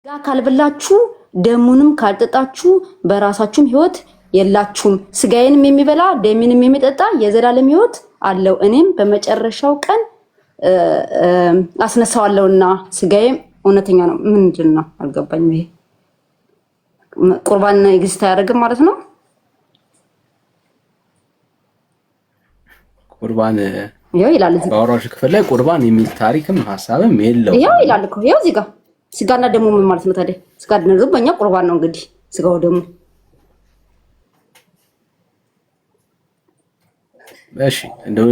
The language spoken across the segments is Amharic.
ካልበላችሁ ደሙንም ካልጠጣችሁ በራሳችሁም ህይወት የላችሁም። ስጋዬንም የሚበላ ደሜንም የሚጠጣ የዘላለም ህይወት አለው፣ እኔም በመጨረሻው ቀን አስነሳዋለሁና። ስጋዬም እውነተኛ ነው። ምንድን ነው አልገባኝም። ይሄ ቁርባን ኤግዚስት አያደርግም ማለት ነው። ቁርባን ይሄው ይላል እዚህ ባወራሽ ክፍል ላይ ቁርባን የሚል ታሪክም ሐሳብም የለው። ይሄው ይላል እኮ ይሄው እዚህ ጋር ስጋና ደሙ ምን ማለት ነው ታዲያ? ስጋ ደሙ በእኛ ቁርባን ነው እንግዲህ ስጋው ደሙ። እሺ እንደው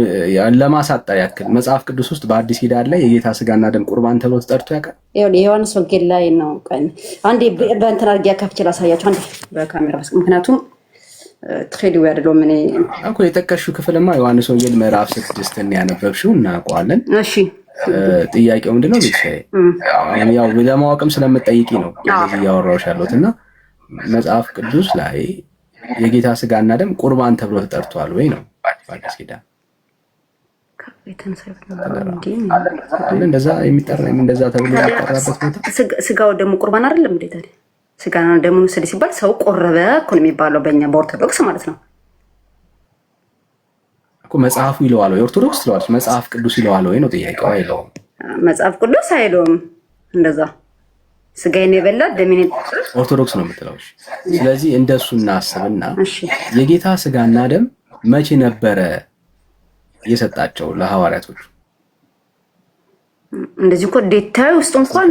ለማሳጠር ያክል መጽሐፍ ቅዱስ ውስጥ በአዲስ ኪዳን ላይ የጌታ ስጋና ደም ቁርባን ተብሎ ተጠርቶ ያውቃል? ይሄው የዮሐንስ ወንጌል ላይ ነው። አንዴ በእንትን አድርጌ ከፍቼ ላሳያችሁ አንዴ በካሜራ በስ ምክንያቱም ትሬዲው አይደለም እኔ እኮ የጠቀሽው ክፍልማ ዮሐንስ ወንጌል ምዕራፍ 6 እና ያነበብሽው እናውቀዋለን። እሺ ጥያቄው ምንድነው? ያው ለማወቅም ስለምጠይቂ ነው እንደዚህ እያወራሁሽ ያለሁት እና መጽሐፍ ቅዱስ ላይ የጌታ ስጋና ደም ቁርባን ተብሎ ተጠርቷል ወይ ነው በአዲስ ኪዳን እንደዛ የሚጠራ እንደዛ ተብሎ የሚጠራበት ቦታ ስጋው ደሙ ቁርባን አይደለም እንዴ ታዲያ? ስጋና ደሙን ውሰድ ሲባል ሰው ቆረበ እኮ ነው የሚባለው በእኛ በኦርቶዶክስ ማለት ነው እኮ። መጽሐፉ ይለዋል ወይ ኦርቶዶክስ ትለዋለች? መጽሐፍ ቅዱስ ይለዋል ወይ ነው ጥያቄው። አይለውም፣ መጽሐፍ ቅዱስ አይለውም እንደዛ። ስጋዬን የበላ ደሜን ኦርቶዶክስ ነው የምትለው። ስለዚህ እንደሱ እናስብና የጌታ ስጋና ደም መቼ ነበረ የሰጣቸው ለሐዋርያቶቹ? እንደዚህ እኮ ዴታዊ ውስጥ እንኳን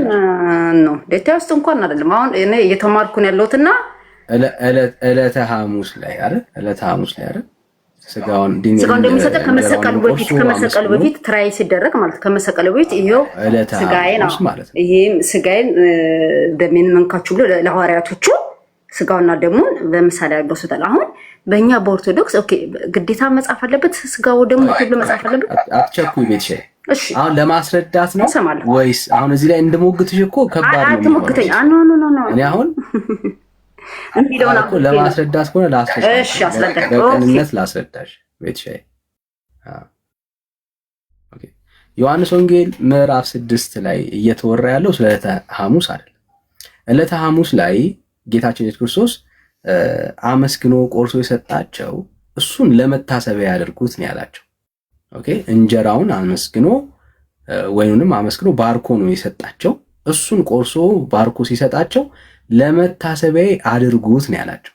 ነው ዴታዊ ውስጥ እንኳን አይደለም። አሁን እኔ እየተማርኩ ነው ያለሁትና ዕለተ ሐሙስ ላይ አይደል? ዕለተ ሐሙስ ላይ አይደል? ስጋውን እንደሚሰጥ ከመሰቀሉ በፊት ትራይ ሲደረግ ማለት ከመሰቀሉ በፊት ይሄው ስጋዬን ነው ማለት ነው። ይሄም ስጋዬን ደሜን መንካችሁ ብሎ ለሐዋርያቶቹ ስጋውና ደሙን በምሳሌ ያገሱታል። አሁን በእኛ በኦርቶዶክስ ኦኬ ግዴታ መጻፍ አለበት ስጋው ደሙ ብሎ መጻፍ አለበት። አትቸኩይ ቤት ሸይ አሁን ለማስረዳት ነው ወይስ አሁን እዚህ ላይ እንደሞግትሽ እኮ ከባድ ነው። አትሞግተኝ። ኖ እኔ አሁን እንዲለውና እኮ ለማስረዳት ሆነ ላስረዳሽ። እሺ አስረዳሽ፣ በቅንነት ላስረዳሽ ቤት ሸይ። ኦኬ ዮሐንስ ወንጌል ምዕራፍ 6 ላይ እየተወራ ያለው ስለ ዕለተ ሐሙስ አይደለም። ዕለተ ሐሙስ ላይ ጌታችን ኢየሱስ ክርስቶስ አመስግኖ ቆርሶ የሰጣቸው እሱን ለመታሰቢያ ያደርጉት ነው ያላቸው። ኦኬ እንጀራውን አመስግኖ ወይኑንም አመስግኖ ባርኮ ነው የሰጣቸው። እሱን ቆርሶ ባርኮ ሲሰጣቸው ለመታሰቢያ አድርጉት ነው ያላቸው።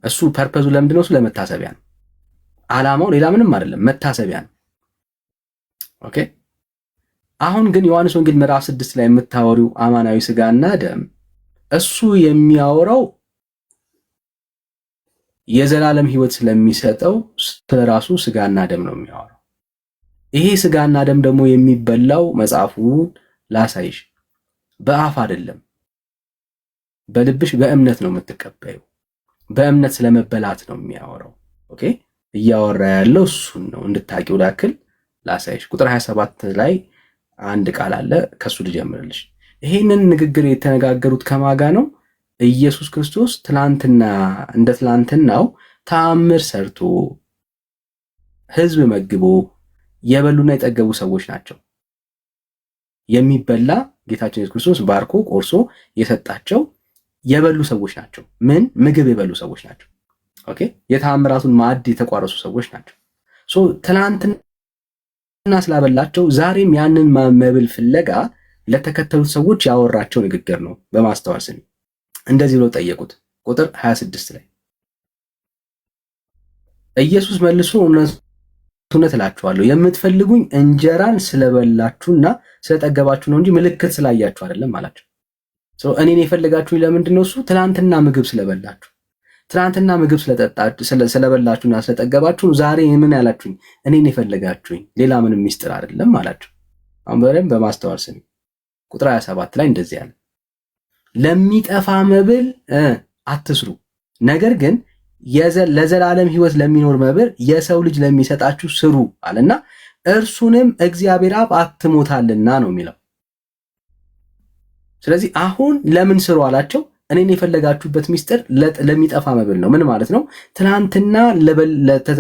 እሱ ፐርፐዙ ለምንድነው? እሱ ለመታሰቢያ ነው። ዓላማው ሌላ ምንም አይደለም፣ መታሰቢያ ነው። ኦኬ አሁን ግን ዮሐንስ ወንጌል ምዕራፍ 6 ላይ የምታወሪው አማናዊ ስጋና ደም እሱ የሚያወራው የዘላለም ሕይወት ስለሚሰጠው ስለራሱ ስጋና ደም ነው የሚያወራው። ይሄ ስጋና ደም ደግሞ የሚበላው መጽሐፉን ላሳይሽ በአፍ አይደለም፣ በልብሽ በእምነት ነው የምትቀበዩ። በእምነት ስለመበላት ነው የሚያወራው። ኦኬ እያወራ ያለው እሱን ነው እንድታቂው ላክል ላሳይሽ። ቁጥር 27 ላይ አንድ ቃል አለ፣ ከሱ ልጀምርልሽ። ይሄንን ንግግር የተነጋገሩት ከማጋ ነው? ኢየሱስ ክርስቶስ ትላንትና እንደ ትላንትናው ተአምር ሰርቶ ሕዝብ መግቦ የበሉና የጠገቡ ሰዎች ናቸው። የሚበላ ጌታችን ኢየሱስ ክርስቶስ ባርኮ ቆርሶ የሰጣቸው የበሉ ሰዎች ናቸው። ምን ምግብ የበሉ ሰዎች ናቸው። ኦኬ የተአምራቱን ማዕድ የተቋረሱ ሰዎች ናቸው። ሶ ትላንትና ስላበላቸው ዛሬም ያንን መብል ፍለጋ ለተከተሉት ሰዎች ያወራቸው ንግግር ነው። በማስተዋል ስሚ። እንደዚህ ብለው ጠየቁት። ቁጥር 26 ላይ ኢየሱስ መልሶ እውነት እላችኋለሁ የምትፈልጉኝ እንጀራን ስለበላችሁና ስለጠገባችሁ ነው እንጂ ምልክት ስላያችሁ አይደለም አላቸው። እኔን የፈለጋችሁኝ ለምንድን ነው? እሱ ትናንትና ምግብ ስለበላችሁ፣ ትናንትና ምግብ ስለበላችሁና ስለጠገባችሁ ዛሬ ምን ያላችሁኝ? እኔን የፈለጋችሁኝ ሌላ ምንም ሚስጥር አይደለም አላቸው። አሁን በደንብ በማስተዋል ስሚ። ቁጥር 27 ላይ እንደዚህ ያለ ለሚጠፋ መብል አትስሩ፣ ነገር ግን ለዘላለም ሕይወት ለሚኖር መብል የሰው ልጅ ለሚሰጣችሁ ስሩ አለና እርሱንም እግዚአብሔር አብ አትሞታልና ነው የሚለው። ስለዚህ አሁን ለምን ስሩ አላቸው? እኔን የፈለጋችሁበት ሚስጥር ለሚጠፋ መብል ነው። ምን ማለት ነው? ትናንትና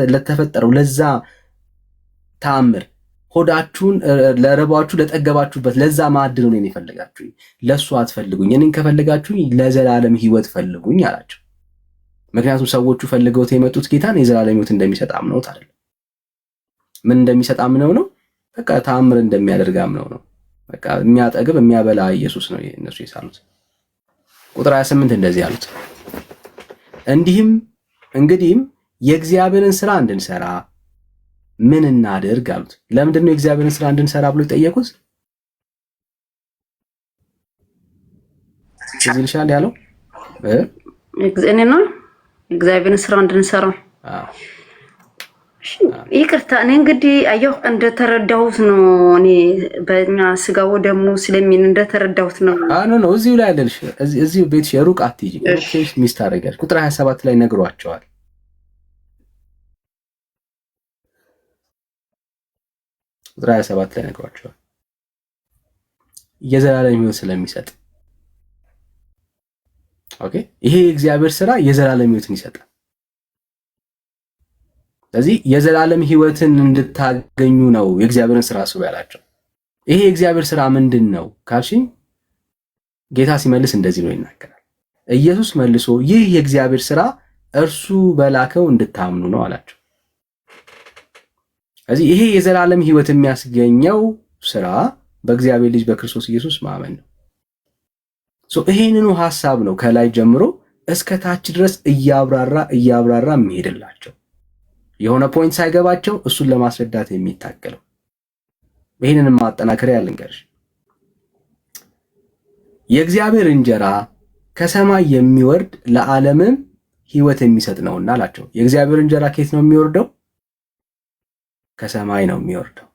ለተፈጠረው ለዛ ተአምር ሆዳችሁን ለረባችሁ ለጠገባችሁበት ለዛ ማዕድ ነው እኔን የፈለጋችሁኝ፣ ለሱ አትፈልጉኝ። እኔን ከፈለጋችሁኝ ለዘላለም ሕይወት ፈልጉኝ አላቸው። ምክንያቱም ሰዎቹ ፈልገውት የመጡት ጌታን የዘላለም ሕይወት እንደሚሰጥ አምነውት አይደለም። ምን እንደሚሰጥ አምነው ነው? በቃ ተአምር እንደሚያደርግ አምነው ነው። በቃ የሚያጠግብ የሚያበላ ኢየሱስ ነው እነሱ የሳሉት። ቁጥር 28 እንደዚህ ያሉት፣ እንግዲህም የእግዚአብሔርን ስራ እንድንሰራ ምን እናድርግ አሉት። ለምንድን ነው የእግዚአብሔርን ስራ እንድንሰራ ብሎ የጠየቁት? እዚህ ልሻል ያለው እኔ ነው እግዚአብሔርን ስራ እንድንሰራ። ይቅርታ እኔ እንግዲህ አየሁ እንደተረዳሁት ነው። እኔ በእኛ ስጋው ደግሞ ስለሚን እንደተረዳሁት ነው። ነው እዚሁ ላይ አይደልሽ? እዚሁ ቤትሽ ሩቅ አትሂጂ። ሚስት አደረጋች። ቁጥር 27 ላይ ነግሯቸዋል። ቁጥር 27 ላይ ነግሯቸዋል የዘላለም ሕይወት ስለሚሰጥ። ኦኬ፣ ይሄ የእግዚአብሔር ስራ የዘላለም ሕይወትን ይሰጣል። ስለዚህ የዘላለም ሕይወትን እንድታገኙ ነው የእግዚአብሔርን ስራ ስሩ ያላቸው። ይሄ የእግዚአብሔር ስራ ምንድን ነው ካልሽኝ፣ ጌታ ሲመልስ እንደዚህ ነው ይናገራል። ኢየሱስ መልሶ ይህ የእግዚአብሔር ስራ እርሱ በላከው እንድታምኑ ነው አላቸው። ስለዚህ ይሄ የዘላለም ሕይወት የሚያስገኘው ስራ በእግዚአብሔር ልጅ በክርስቶስ ኢየሱስ ማመን ነው። ይሄንኑ ሐሳብ ነው ከላይ ጀምሮ እስከ ታች ድረስ እያብራራ የሚሄድላቸው። የሆነ ፖይንት ሳይገባቸው እሱን ለማስረዳት የሚታገለው። ይሄንንም ማጠናከሪያ ልንገርሽ፣ የእግዚአብሔር እንጀራ ከሰማይ የሚወርድ ለዓለምም ሕይወት የሚሰጥ ነውና አላቸው። የእግዚአብሔር እንጀራ ከየት ነው የሚወርደው? ከሰማይ ነው የሚወርደው።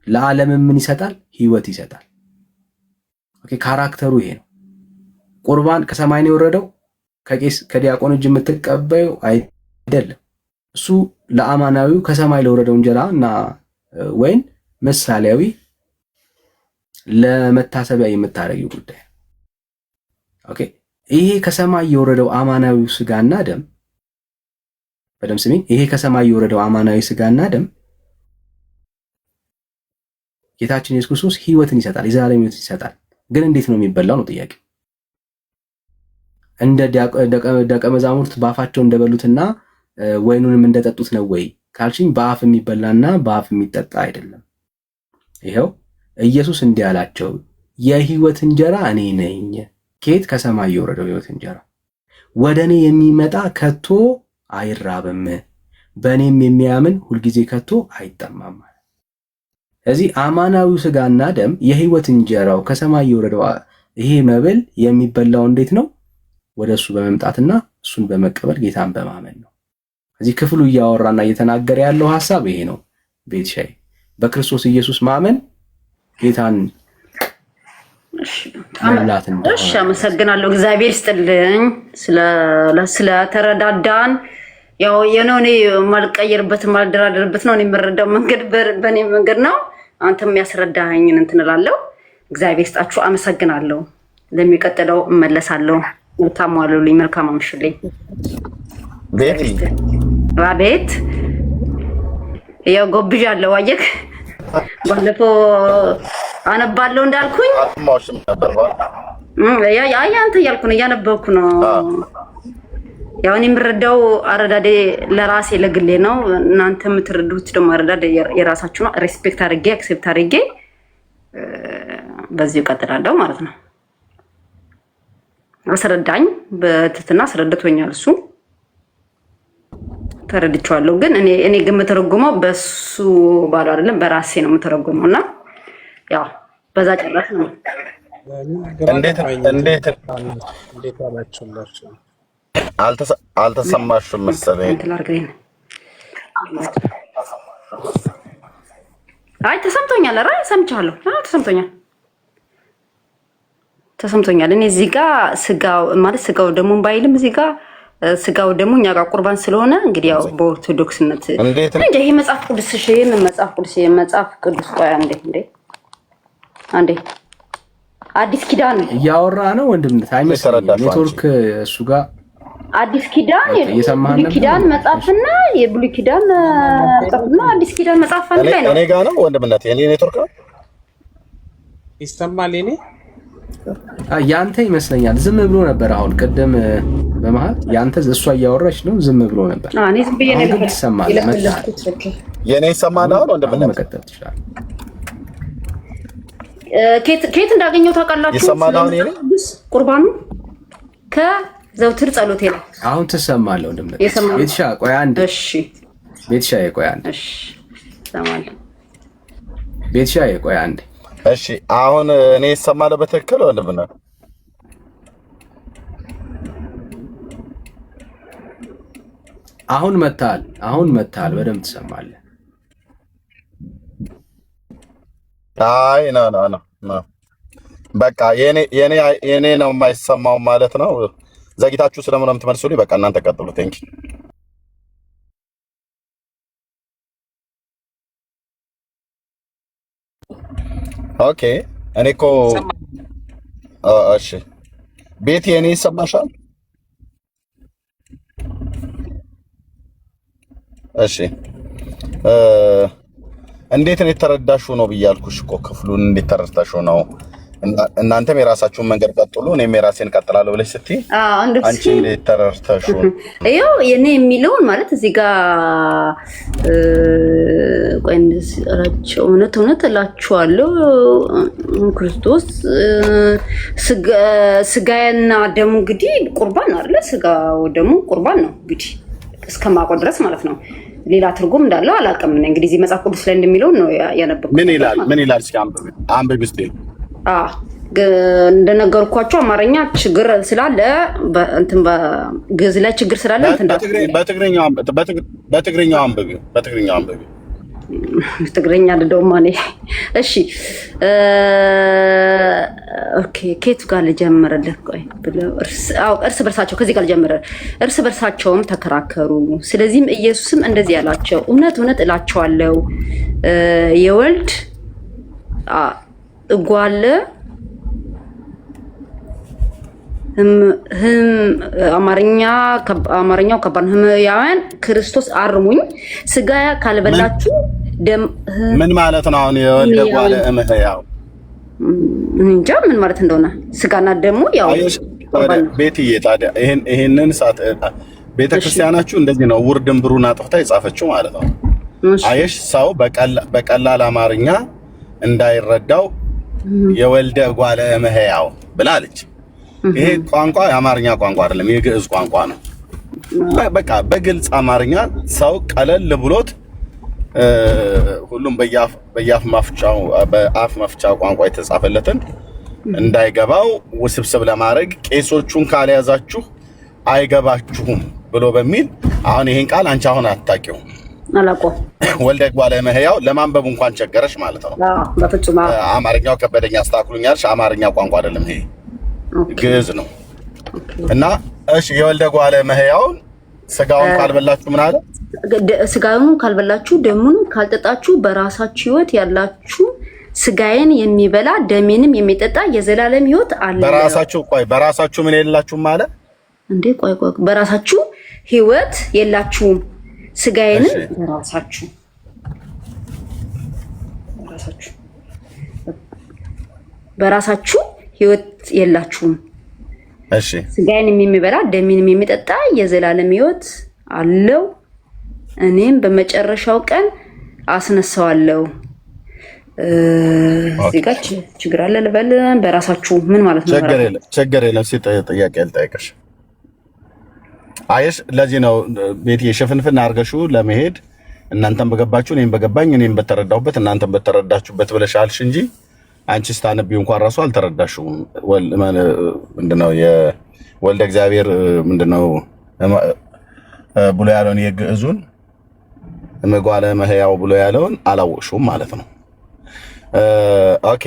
ለዓለምም ምን ይሰጣል? ሕይወት ይሰጣል። ኦኬ፣ ካራክተሩ ይሄ ነው። ቁርባን ከሰማይ ነው የወረደው፣ ከቄስ ከዲያቆን እጅ የምትቀበዩ አይደለም። እሱ ለአማናዊው ከሰማይ ለወረደው እንጀራ እና ወይን ምሳሌያዊ ለመታሰቢያ የምታረጊው ጉዳይ። ኦኬ፣ ይሄ ከሰማይ የወረደው አማናዊው ስጋና ደም በደም ስሜ፣ ይሄ ከሰማይ የወረደው አማናዊ ስጋና ደም ጌታችን ኢየሱስ ክርስቶስ ሕይወትን ይሰጣል፣ የዘላለም ሕይወትን ይሰጣል። ግን እንዴት ነው የሚበላው ነው ጥያቄ። እንደ ደቀ መዛሙርት በአፋቸው እንደበሉትና ወይኑንም እንደጠጡት ነው ወይ ካልሽኝ፣ በአፍ የሚበላና በአፍ የሚጠጣ አይደለም። ይኸው ኢየሱስ እንዲህ አላቸው፣ የሕይወት እንጀራ እኔ ነኝ። ከየት? ከሰማይ የወረደው ሕይወት እንጀራ። ወደ እኔ የሚመጣ ከቶ አይራብም፣ በእኔም የሚያምን ሁልጊዜ ከቶ አይጠማም። ስለዚህ አማናዊው ስጋና ደም የሕይወት እንጀራው ከሰማይ የወረደው ይሄ መብል የሚበላው እንዴት ነው? ወደ እሱ በመምጣትና እሱን በመቀበል ጌታን በማመን ነው። እዚህ ክፍሉ እያወራና እየተናገረ ያለው ሐሳብ ይሄ ነው። ቤትሻይ በክርስቶስ ኢየሱስ ማመን ጌታን መብላት እንደሆነ። እሺ፣ አመሰግናለሁ። እግዚአብሔር ይስጥልኝ ስለተረዳዳን። ያው የኔ ማልቀየርበት ማልደራደርበት ነው። እኔ የምረዳው መንገድ በእኔ መንገድ ነው። አንተም ያስረዳኸኝን እንትን እላለሁ። እግዚአብሔር ይስጣችሁ። አመሰግናለሁ። ለሚቀጥለው እመለሳለሁ። መልካም ዋሉልኝ። መልካም አምሽልኝ። ቤት ያው ጎብዣለሁ። አየህ ባለፈው አነባለሁ እንዳልኩኝ አንተ እያልኩ ነው፣ እያነበብኩ ነው። ያው እኔ የምረዳው አረዳዴ ለራሴ ለግሌ ነው። እናንተ የምትረዱት ደግሞ አረዳዴ የራሳችሁ ነው። ሬስፔክት አድርጌ አክሴፕት አድርጌ በዚሁ እቀጥላለሁ ማለት ነው። አስረዳኝ፣ በትህትና አስረድቶኛል። እሱ ተረድቼዋለሁ። ግን እኔ ግን የምተረጉመው በሱ ባለው አይደለም፣ በራሴ ነው የምተረጉመው እና ያው በዛ ጨራሽ ነው። እንዴት አላችሁላችሁ? አልተሰማሽም መሰለኝ። አይ ተሰምቶኛል። ኧረ ሰምቻለሁ። ተሰምቶኛል። እኔ እዚህ ጋር ስጋው ማለት ስጋው ደግሞ ባይልም እዚህ ጋር ስጋው ደግሞ እኛ ጋር ቁርባን ስለሆነ እንግዲህ ያው በኦርቶዶክስነት እንዴ ይሄ መጽሐፍ ቅዱስ መጽሐፍ ቅዱስ ቆይ አንዴ አዲስ ኪዳን እያወራ ነው ወንድምነት አይመስልም። ኔትወርክ እሱ ጋር አዲስ ኪዳን የብሉይ ኪዳን መጽሐፍና የብሉይ ኪዳን መጽሐፍና አዲስ ኪዳን መጽሐፍ አንድ ላይ ነው። እኔ ጋር ነው ወንድምነት የኔ ኔትወርክ ነው ይሰማል። እኔ ያንተ ይመስለኛል ዝም ብሎ ነበር። አሁን ቀደም በመሃል ያንተ እሷ እያወራች ነው ዝም ብሎ ነበር። እኔ ዝም ብዬ ነበር ትሰማለህ። የኔ ይሰማል። አሁን ወንድምነት መቀጠል ትችላለህ። ኬት እንዳገኘው ታውቃላችሁ? ይሰማል። አሁን የኔ ቁርባኑ ከዘውትር ጸሎቴ ላይ አሁን ትሰማለህ ወንድምነት። ቤትሻ ቆይ አንዴ። እሺ ቤትሻ ቆይ አንዴ። እሺ ትሰማለህ? ቤትሻ ቆይ አንዴ። እሺ አሁን እኔ ይሰማል በትክክል ወንድምነት? አሁን መታል በደንብ ትሰማለህ። አይ ኖ በቃ የኔ ነው የማይሰማው ማለት ነው። ዘግይታችሁ ስለምን የምትመልሱልኝ? በቃ እናንተ ቀጥሉ። ቴንኪ ኦኬ። እኔ እኮ እሺ ቤት የኔ ይሰማሻል? እሺ እንዴት ነው የተረዳሽው ነው ብያልኩሽ እኮ ክፍሉን እንዴት ተረድታሽው ነው? እናንተም የራሳችሁን መንገድ ቀጥሉ እኔም የራሴን ቀጥላለሁ ብለሽ ስትይ አንቺ እንዴት ተረድታሽው ነው? ይኸው የኔ የሚለውን ማለት እዚህ ጋር ቆይ እውነት እላችኋለሁ ክርስቶስ ስጋዬና ደሙ እንግዲህ ቁርባን ነው አይደለ? ስጋው ደሙ ቁርባን ነው እንግዲህ እስከማውቀው ድረስ ማለት ነው። ሌላ ትርጉም እንዳለው አላውቅም። እንግዲህ እዚህ መጽሐፍ ቅዱስ ላይ እንደሚለው ነው ያነበብኩት። ምን ይላል? እስኪ አንብብ እስቲ። እንደነገርኳቸው አማርኛ ችግር ስላለ እንትን በግዕዝ ላይ ችግር ስላለ እንትን በትግርኛው አንብብ። ትግርኛ አይደለም ማለት እሺ። ኦኬ ኬት ጋር ልጀምርልህ? ቆይ እርስ በርሳቸው ከዚህ ጋር ልጀምር። እርስ በርሳቸውም ተከራከሩ። ስለዚህም ኢየሱስም እንደዚህ ያላቸው እውነት እላቸዋለሁ የወልድ እጓለ አማርኛው ከባድ ነው። ህምያውያን ክርስቶስ አርሙኝ ስጋ ካልበላችሁ ደም ምን ማለት ነው? አሁን የወልደ ጓለ እምህያው እንጃ ምን ማለት እንደሆነ ስጋና ደሙ ያው ቤትዬ ታዲያ ይሄንን ሳት ቤተክርስቲያናችሁ እንደዚህ ነው ውርድን ብሩን አጥፍታ የጻፈችው ማለት ነው። አየሽ ሰው በቀላል አማርኛ እንዳይረዳው የወልደ ጓለ እምህያው ብላለች። ይሄ ቋንቋ የአማርኛ ቋንቋ አይደለም፣ የግዕዝ ቋንቋ ነው። በቃ በግልጽ አማርኛ ሰው ቀለል ብሎት ሁሉም በአፍ መፍቻ ቋንቋ የተጻፈለትን እንዳይገባው ውስብስብ ለማድረግ ቄሶቹን ካልያዛችሁ አይገባችሁም ብሎ በሚል አሁን ይሄን ቃል አንቺ አሁን አታውቂው አላቆ ወልደ ጓለ እምህያው ለማንበብ እንኳን ቸገረሽ ማለት ነው። በፍጹም አማርኛው ከበደኛ አስተካክሉኛልሽ። አማርኛ ቋንቋ አይደለም ይሄ ግዕዝ ነው። እና እሺ የወልደ ጓለ እምህያውን ስጋውን ካልበላችሁ ምን አለ? ስጋውን ካልበላችሁ ደሙን ካልጠጣችሁ በራሳችሁ ሕይወት ያላችሁ ስጋዬን የሚበላ ደሜንም የሚጠጣ የዘላለም ሕይወት አለ። በራሳችሁ ምን የላችሁም ማለት እንዴ? ቆይ በራሳችሁ ሕይወት የላችሁም ስጋዬንም በራሳችሁ ሕይወት የላችሁም። እሺ ስጋዬን የሚበላ ደሜንም የሚጠጣ የዘላለም ሕይወት አለው፣ እኔም በመጨረሻው ቀን አስነሳዋለሁ። እዚህ ጋር ችግር አለ ልበል? በራሳችሁ ምን ማለት ነው? ችግር የለም። ጥያቄ ልጠይቅሽ። አየሽ ለዚህ ነው ቤት የሽፍንፍን አድርገሽው ለመሄድ እናንተም በገባችሁ እኔም በገባኝ እኔም በተረዳሁበት እናንተም በተረዳችሁበት ብለሻልሽ እንጂ አንቺ ስታነቢው እንኳን ራሱ አልተረዳሽውም። ምንድነው የወልደ እግዚአብሔር ምንድነው ብሎ ያለውን የግዕዙን እምጓለ እምህያው ብሎ ያለውን አላወቅሽውም ማለት ነው። ኦኬ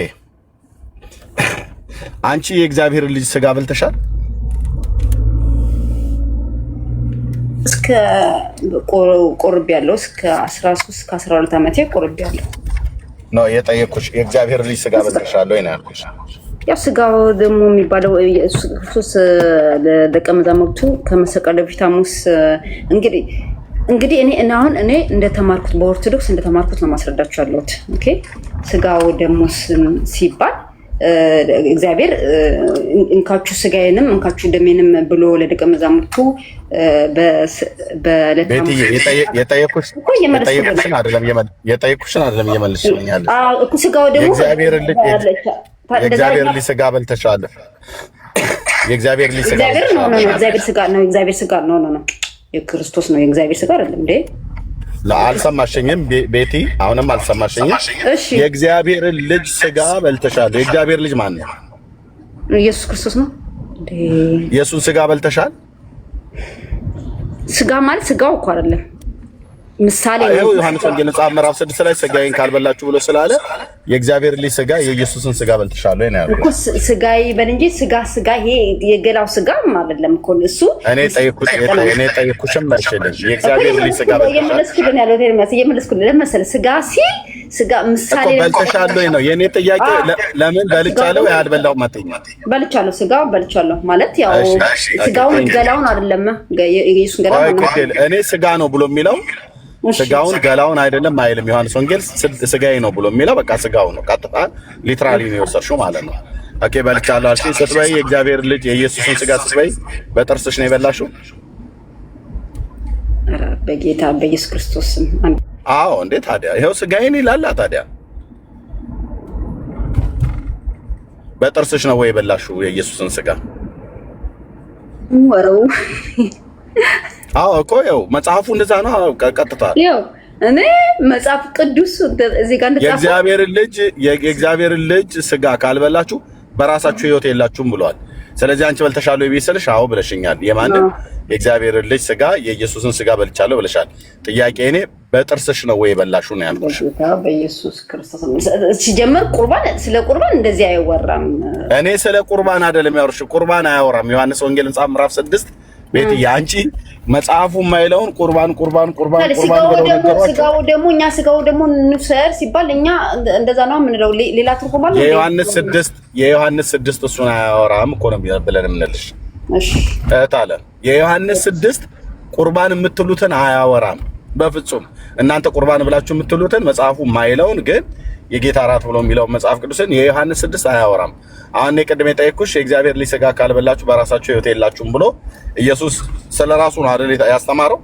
አንቺ የእግዚአብሔር ልጅ ስጋ በልተሻል? እስከ ቆርቤያለሁ። እስከ 13 እስከ 12 ዓመቴ ቆርቤያለሁ ነው የጠየኩሽ። የእግዚአብሔር ልጅ ስጋ በልተሻል ወይ ነው ያልኩሽ? ያው ስጋው ደግሞ የሚባለው ኢየሱስ ክርስቶስ ለደቀ መዛሙርቱ ከመሰቀሉ በፊት ሐሙስ እንግዲህ እኔ እንደተማርኩት በኦርቶዶክስ እንደተማርኩት ነው ማስረዳችሁ ያለሁት። ኦኬ ስጋው ደግሞ ሲባል እግዚአብሔር እንካችሁ ስጋዬንም እንካችሁ ደሜንም ብሎ ለደቀ መዛሙርቱ የጠየኩሽን አይደለም እየመለስሽልኛል። ስጋው ደግሞ የእግዚአብሔር ልጅ ስጋ በልተሻል። የእግዚአብሔር ልጅ ስጋ ነው። የእግዚአብሔር ስጋ ነው። የክርስቶስ ነው። የእግዚአብሔር ስጋ አይደለም እንዴ? አልሰማሽኝም ቤቲ? አሁንም አልሰማሽኝም? የእግዚአብሔር ልጅ ስጋ በልተሻል። የእግዚአብሔር ልጅ ማን ነው? ኢየሱስ ክርስቶስ ነው። የእሱን ስጋ በልተሻል። ስጋ ማለት ስጋው እኮ አይደለም፣ ምሳሌ ነው። ዮሐንስ ወንጌል መጽሐፍ ምዕራፍ 6 ላይ ስጋዬን ካልበላችሁ ብሎ ስላለ የእግዚአብሔር ልጅ ስጋ የኢየሱስን ስጋ በልተሻል ወይ ነው ያለው እኮ። ስጋዬ በል እንጂ ስጋ ይሄ የገላው ስጋ አይደለም እኮ እሱ። እኔ ጠይኩሽም አይችልም። የእግዚአብሔር ልጅ ስጋ የመለስኩልህ ስጋ ሲል ስጋ ምሳሌ በልተሻል ወይ ነው የኔ ጥያቄ። ለምን በልቻለሁ? ያልበላው ማተኛ በልቻለሁ፣ ስጋው በልቻለሁ ማለት ያው ስጋውን ገላውን አይደለም የኢየሱስን ገላው ነው። እኔ ስጋ ነው ብሎ የሚለው ስጋውን ገላውን አይደለም አይልም። ዮሐንስ ወንጌል ስጋዬ ነው ብሎ የሚለው በቃ ስጋው ነው። ቀጥታ ሊትራሊ ነው የወሰድሽው ማለት ነው። ኦኬ በልቻለሁ አልሽኝ። ስትበይ የእግዚአብሔር ልጅ የኢየሱስን ስጋ ስትበይ በጥርስሽ ነው የበላሽው? በጌታ በኢየሱስ ክርስቶስ ስም። አዎ እንዴ ታዲያ ይሄው ስጋዬን ይላል። ታዲያ በጥርስሽ ነው ወይ የበላሽው የኢየሱስን ስጋ? ወረው አዎ እኮ ያው መጽሐፉ እንደዛ ነው። ቀጥታ ያው እኔ መጽሐፍ ቅዱስ እዚህ ጋር የእግዚአብሔር ልጅ ስጋ ካልበላችሁ በራሳችሁ ሕይወት የላችሁም ብሏል። ስለዚህ አንቺ በልተሻል ወይ ቢሰልሽ አዎ ብለሽኛል። የማንን የእግዚአብሔር ልጅ ስጋ የኢየሱስን ስጋ በልቻለሁ ብለሻል። ጥያቄ እኔ በጥርስሽ ነው ወይ የበላሽው ነው ያልኩሽ። በኢየሱስ ክርስቶስ ሲጀምር ስለ ቁርባን እንደዚህ አይወራም። እኔ ስለ ቁርባን አይደለም ያወራሽ። ቁርባን አያወራም ዮሐንስ ወንጌል መጽሐፍ ምዕራፍ 6 ቤት ያንቺ መጽሐፉ የማይለውን ቁርባን ስጋው ደግሞ ንፍሰር ሲባል እኛ እንደዛ ነው የምንለው። ሌላ ትርጉም አለ። የዮሐንስ 6 እሱን አያወራም እኮ ነው ብለን የምንልሽ። እሺ ታለ የዮሐንስ 6 ቁርባን የምትሉትን አያወራም በፍጹም። እናንተ ቁርባን ብላችሁ የምትሉትን መጽሐፉ የማይለውን ግን የጌታ እራት ብሎ የሚለው መጽሐፍ ቅዱስን የዮሐንስ 6 አያወራም። አሁን ቅድም የጠየኩሽ የእግዚአብሔር ልጅ ስጋ ካልበላችሁ በራሳችሁ ሕይወት የላችሁም ብሎ ኢየሱስ ስለራሱ ነው አይደል ያስተማረው?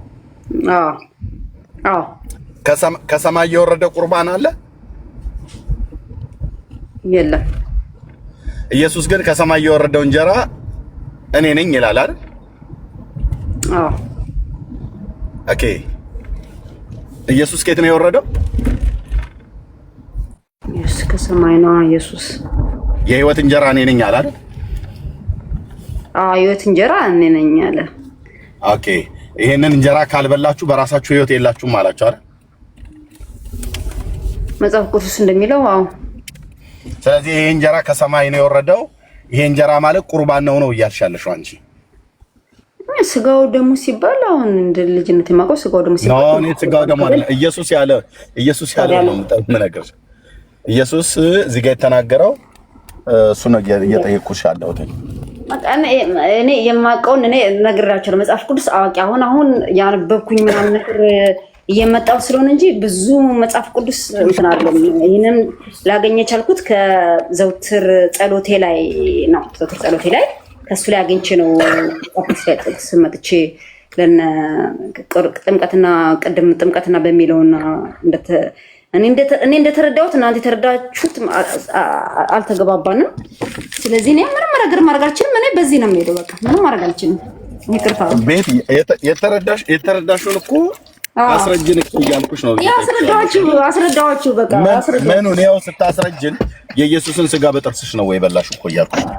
አዎ። ከሰማይ የወረደ ቁርባን አለ? የለም። ኢየሱስ ግን ከሰማይ የወረደው እንጀራ እኔ ነኝ ይላል አይደል? አዎ። ኦኬ። ኢየሱስ ከየት ነው የወረደው? ኢየሱስ ከሰማይ ነው። ኢየሱስ የህይወት እንጀራ እኔ ነኝ አለ አይደል? የህይወት እንጀራ እኔ ነኝ አለ። ኦኬ። ይሄንን እንጀራ ካልበላችሁ በራሳችሁ ህይወት የላችሁም አላችሁ አይደል? መጽሐፍ ቅዱስ እንደሚለው አዎ። ስለዚህ ይሄ እንጀራ ከሰማይ ነው የወረደው። ይሄ እንጀራ ማለት ቁርባን ነው እያልሻለሽው አንቺ። ስጋው ደግሞ ሲባል አሁን እንደ ልጅነት የማውቀው ስጋው ደግሞ ሲባል ነው። ስጋው ደግሞ አይደለም ኢየሱስ ያለ ነው የምነግርሽ። ኢየሱስ እዚህ ጋር የተናገረው እሱ ነው እየጠየቅኩሽ ያለሁት። እኔ የማውቀውን ነግራቸው ነው። መጽሐፍ ቅዱስ አዋቂ አሁን ያነበብኩኝ ምናምን ነገር እየመጣው ስለሆነ እንጂ ብዙ መጽሐፍ ቅዱስ እንትን አይደለም። ይሄንን ላገኘ ቻልኩት ከዘውትር ጸሎቴ ላይ ነው። ዘውትር ጸሎቴ ላይ ከሱ ላይ አግኝቼ ነው ጥቅስ መጥቼ ለነ ጥምቀትና በሚለውና እኔ እንደተረዳሁት እናንተ የተረዳችሁት አልተገባባንም። ስለዚህ እኔ ምንም ነገር ማድረግ አልችልም። እኔ በዚህ ነው የምሄደው። በቃ ምንም ማድረግ አልችልም። ይቅርታ። ቤት የተረዳሽውን እኮ አስረጅን እኮ እያልኩሽ ነው። አስረዳኋችሁ። በቃ ምኑን ያው ስታስረጅን የኢየሱስን ስጋ በጥርስሽ ነው ወይ በላሽ እኮ እያልኩሽ ነው።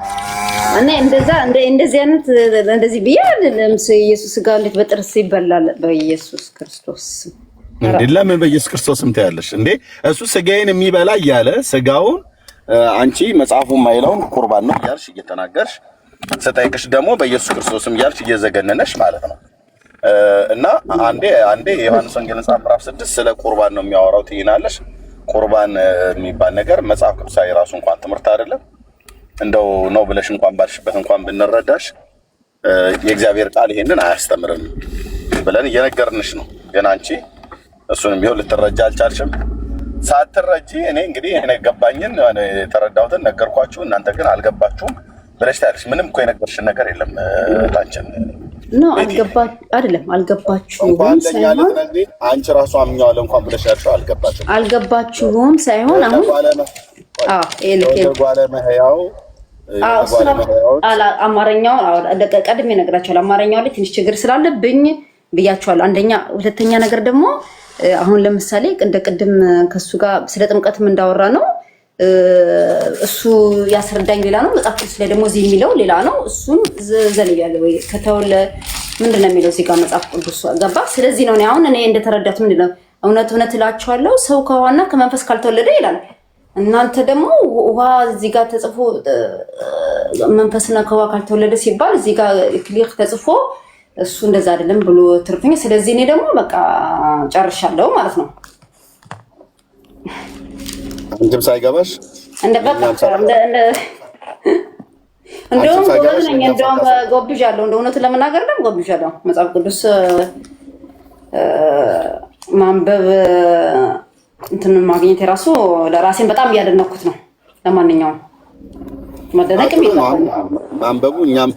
እኔ እንደዚህ አይነት እንደዚህ ብዬ አይደለም። የኢየሱስ ስጋ እንዴት በጥርስ ይበላል? በኢየሱስ ክርስቶስ እንዴ! ለምን በኢየሱስ ክርስቶስም ታያለሽ እንዴ? እሱ ስጋዬን የሚበላ እያለ ስጋውን አንቺ መጽሐፉን ማይለውን ቁርባን ነው እያልሽ እየተናገርሽ ስጠይቅሽ ደግሞ በኢየሱስ ክርስቶስም እያልሽ እየዘገነነሽ ማለት ነው። እና አንዴ የዮሐንስ ወንጌል መጽሐፍ ምዕራፍ 6 ስለ ቁርባን ነው የሚያወራው ትይናለሽ። ቁርባን የሚባል ነገር መጽሐፍ ቅዱሳዊ ራሱ እንኳን ትምህርት አይደለም። እንደው ነው ብለሽ እንኳን ባልሽበት እንኳን ብንረዳሽ የእግዚአብሔር ቃል ይሄንን አያስተምርም ብለን እየነገርንሽ ነው። ግን አንቺ እሱንም ቢሆን ልትረጃ አልቻልሽም። ሳትረጂ እኔ እንግዲህ እኔ ገባኝን የተረዳሁትን ነገርኳችሁ፣ እናንተ ግን አልገባችሁም ብለሽ ታያለሽ። ምንም እኮ የነገርሽን ነገር የለም ታንቺን ነው አልገባችሁም ሳይሆን አንቺ ራሱ አምኛለሁ እንኳን ብለሽ ያልሽው አልገባችሁም ሳይሆን አሁን አማርኛው ቀድሜ እነግራቸዋለሁ። አማርኛው ላይ ትንሽ ችግር ስላለብኝ ብያቸዋለሁ። አንደኛ፣ ሁለተኛ ነገር ደግሞ አሁን ለምሳሌ እንደ ቅድም ከሱ ጋር ስለ ጥምቀትም እንዳወራ ነው። እሱ ያስረዳኝ ሌላ ነው፣ መጽሐፍ ቅዱስ ላይ ደግሞ እዚህ የሚለው ሌላ ነው። እሱን ዘልያለሁ ወይ ከተወለ ምንድነው የሚለው እዚህ ጋር መጽሐፍ ቅዱስ ገባ። ስለዚህ ነው አሁን እኔ እንደተረዳሁት ምንድነው እውነት እላችኋለሁ ሰው ከውሃና ከመንፈስ ካልተወለደ ይላል። እናንተ ደግሞ ውሃ እዚህ ጋር ተጽፎ መንፈስና ከውሃ ካልተወለደ ሲባል እዚህ ጋር ክሊክ ተጽፎ እሱ እንደዛ አይደለም ብሎ ትርፍኝ። ስለዚህ እኔ ደግሞ በቃ ጨርሻለሁ ማለት ነው። አንተም ሳይገባሽ እንደውም ጎብዣለሁ። እውነቱን ለመናገር ነው ጎብዣለሁ። መጽሐፍ ቅዱስ ማንበብ እንትን ማግኘት የራሱ ለራሴን በጣም እያደነኩት ነው። ለማንኛውም መደነቅም ይላል ማንበቡ እኛም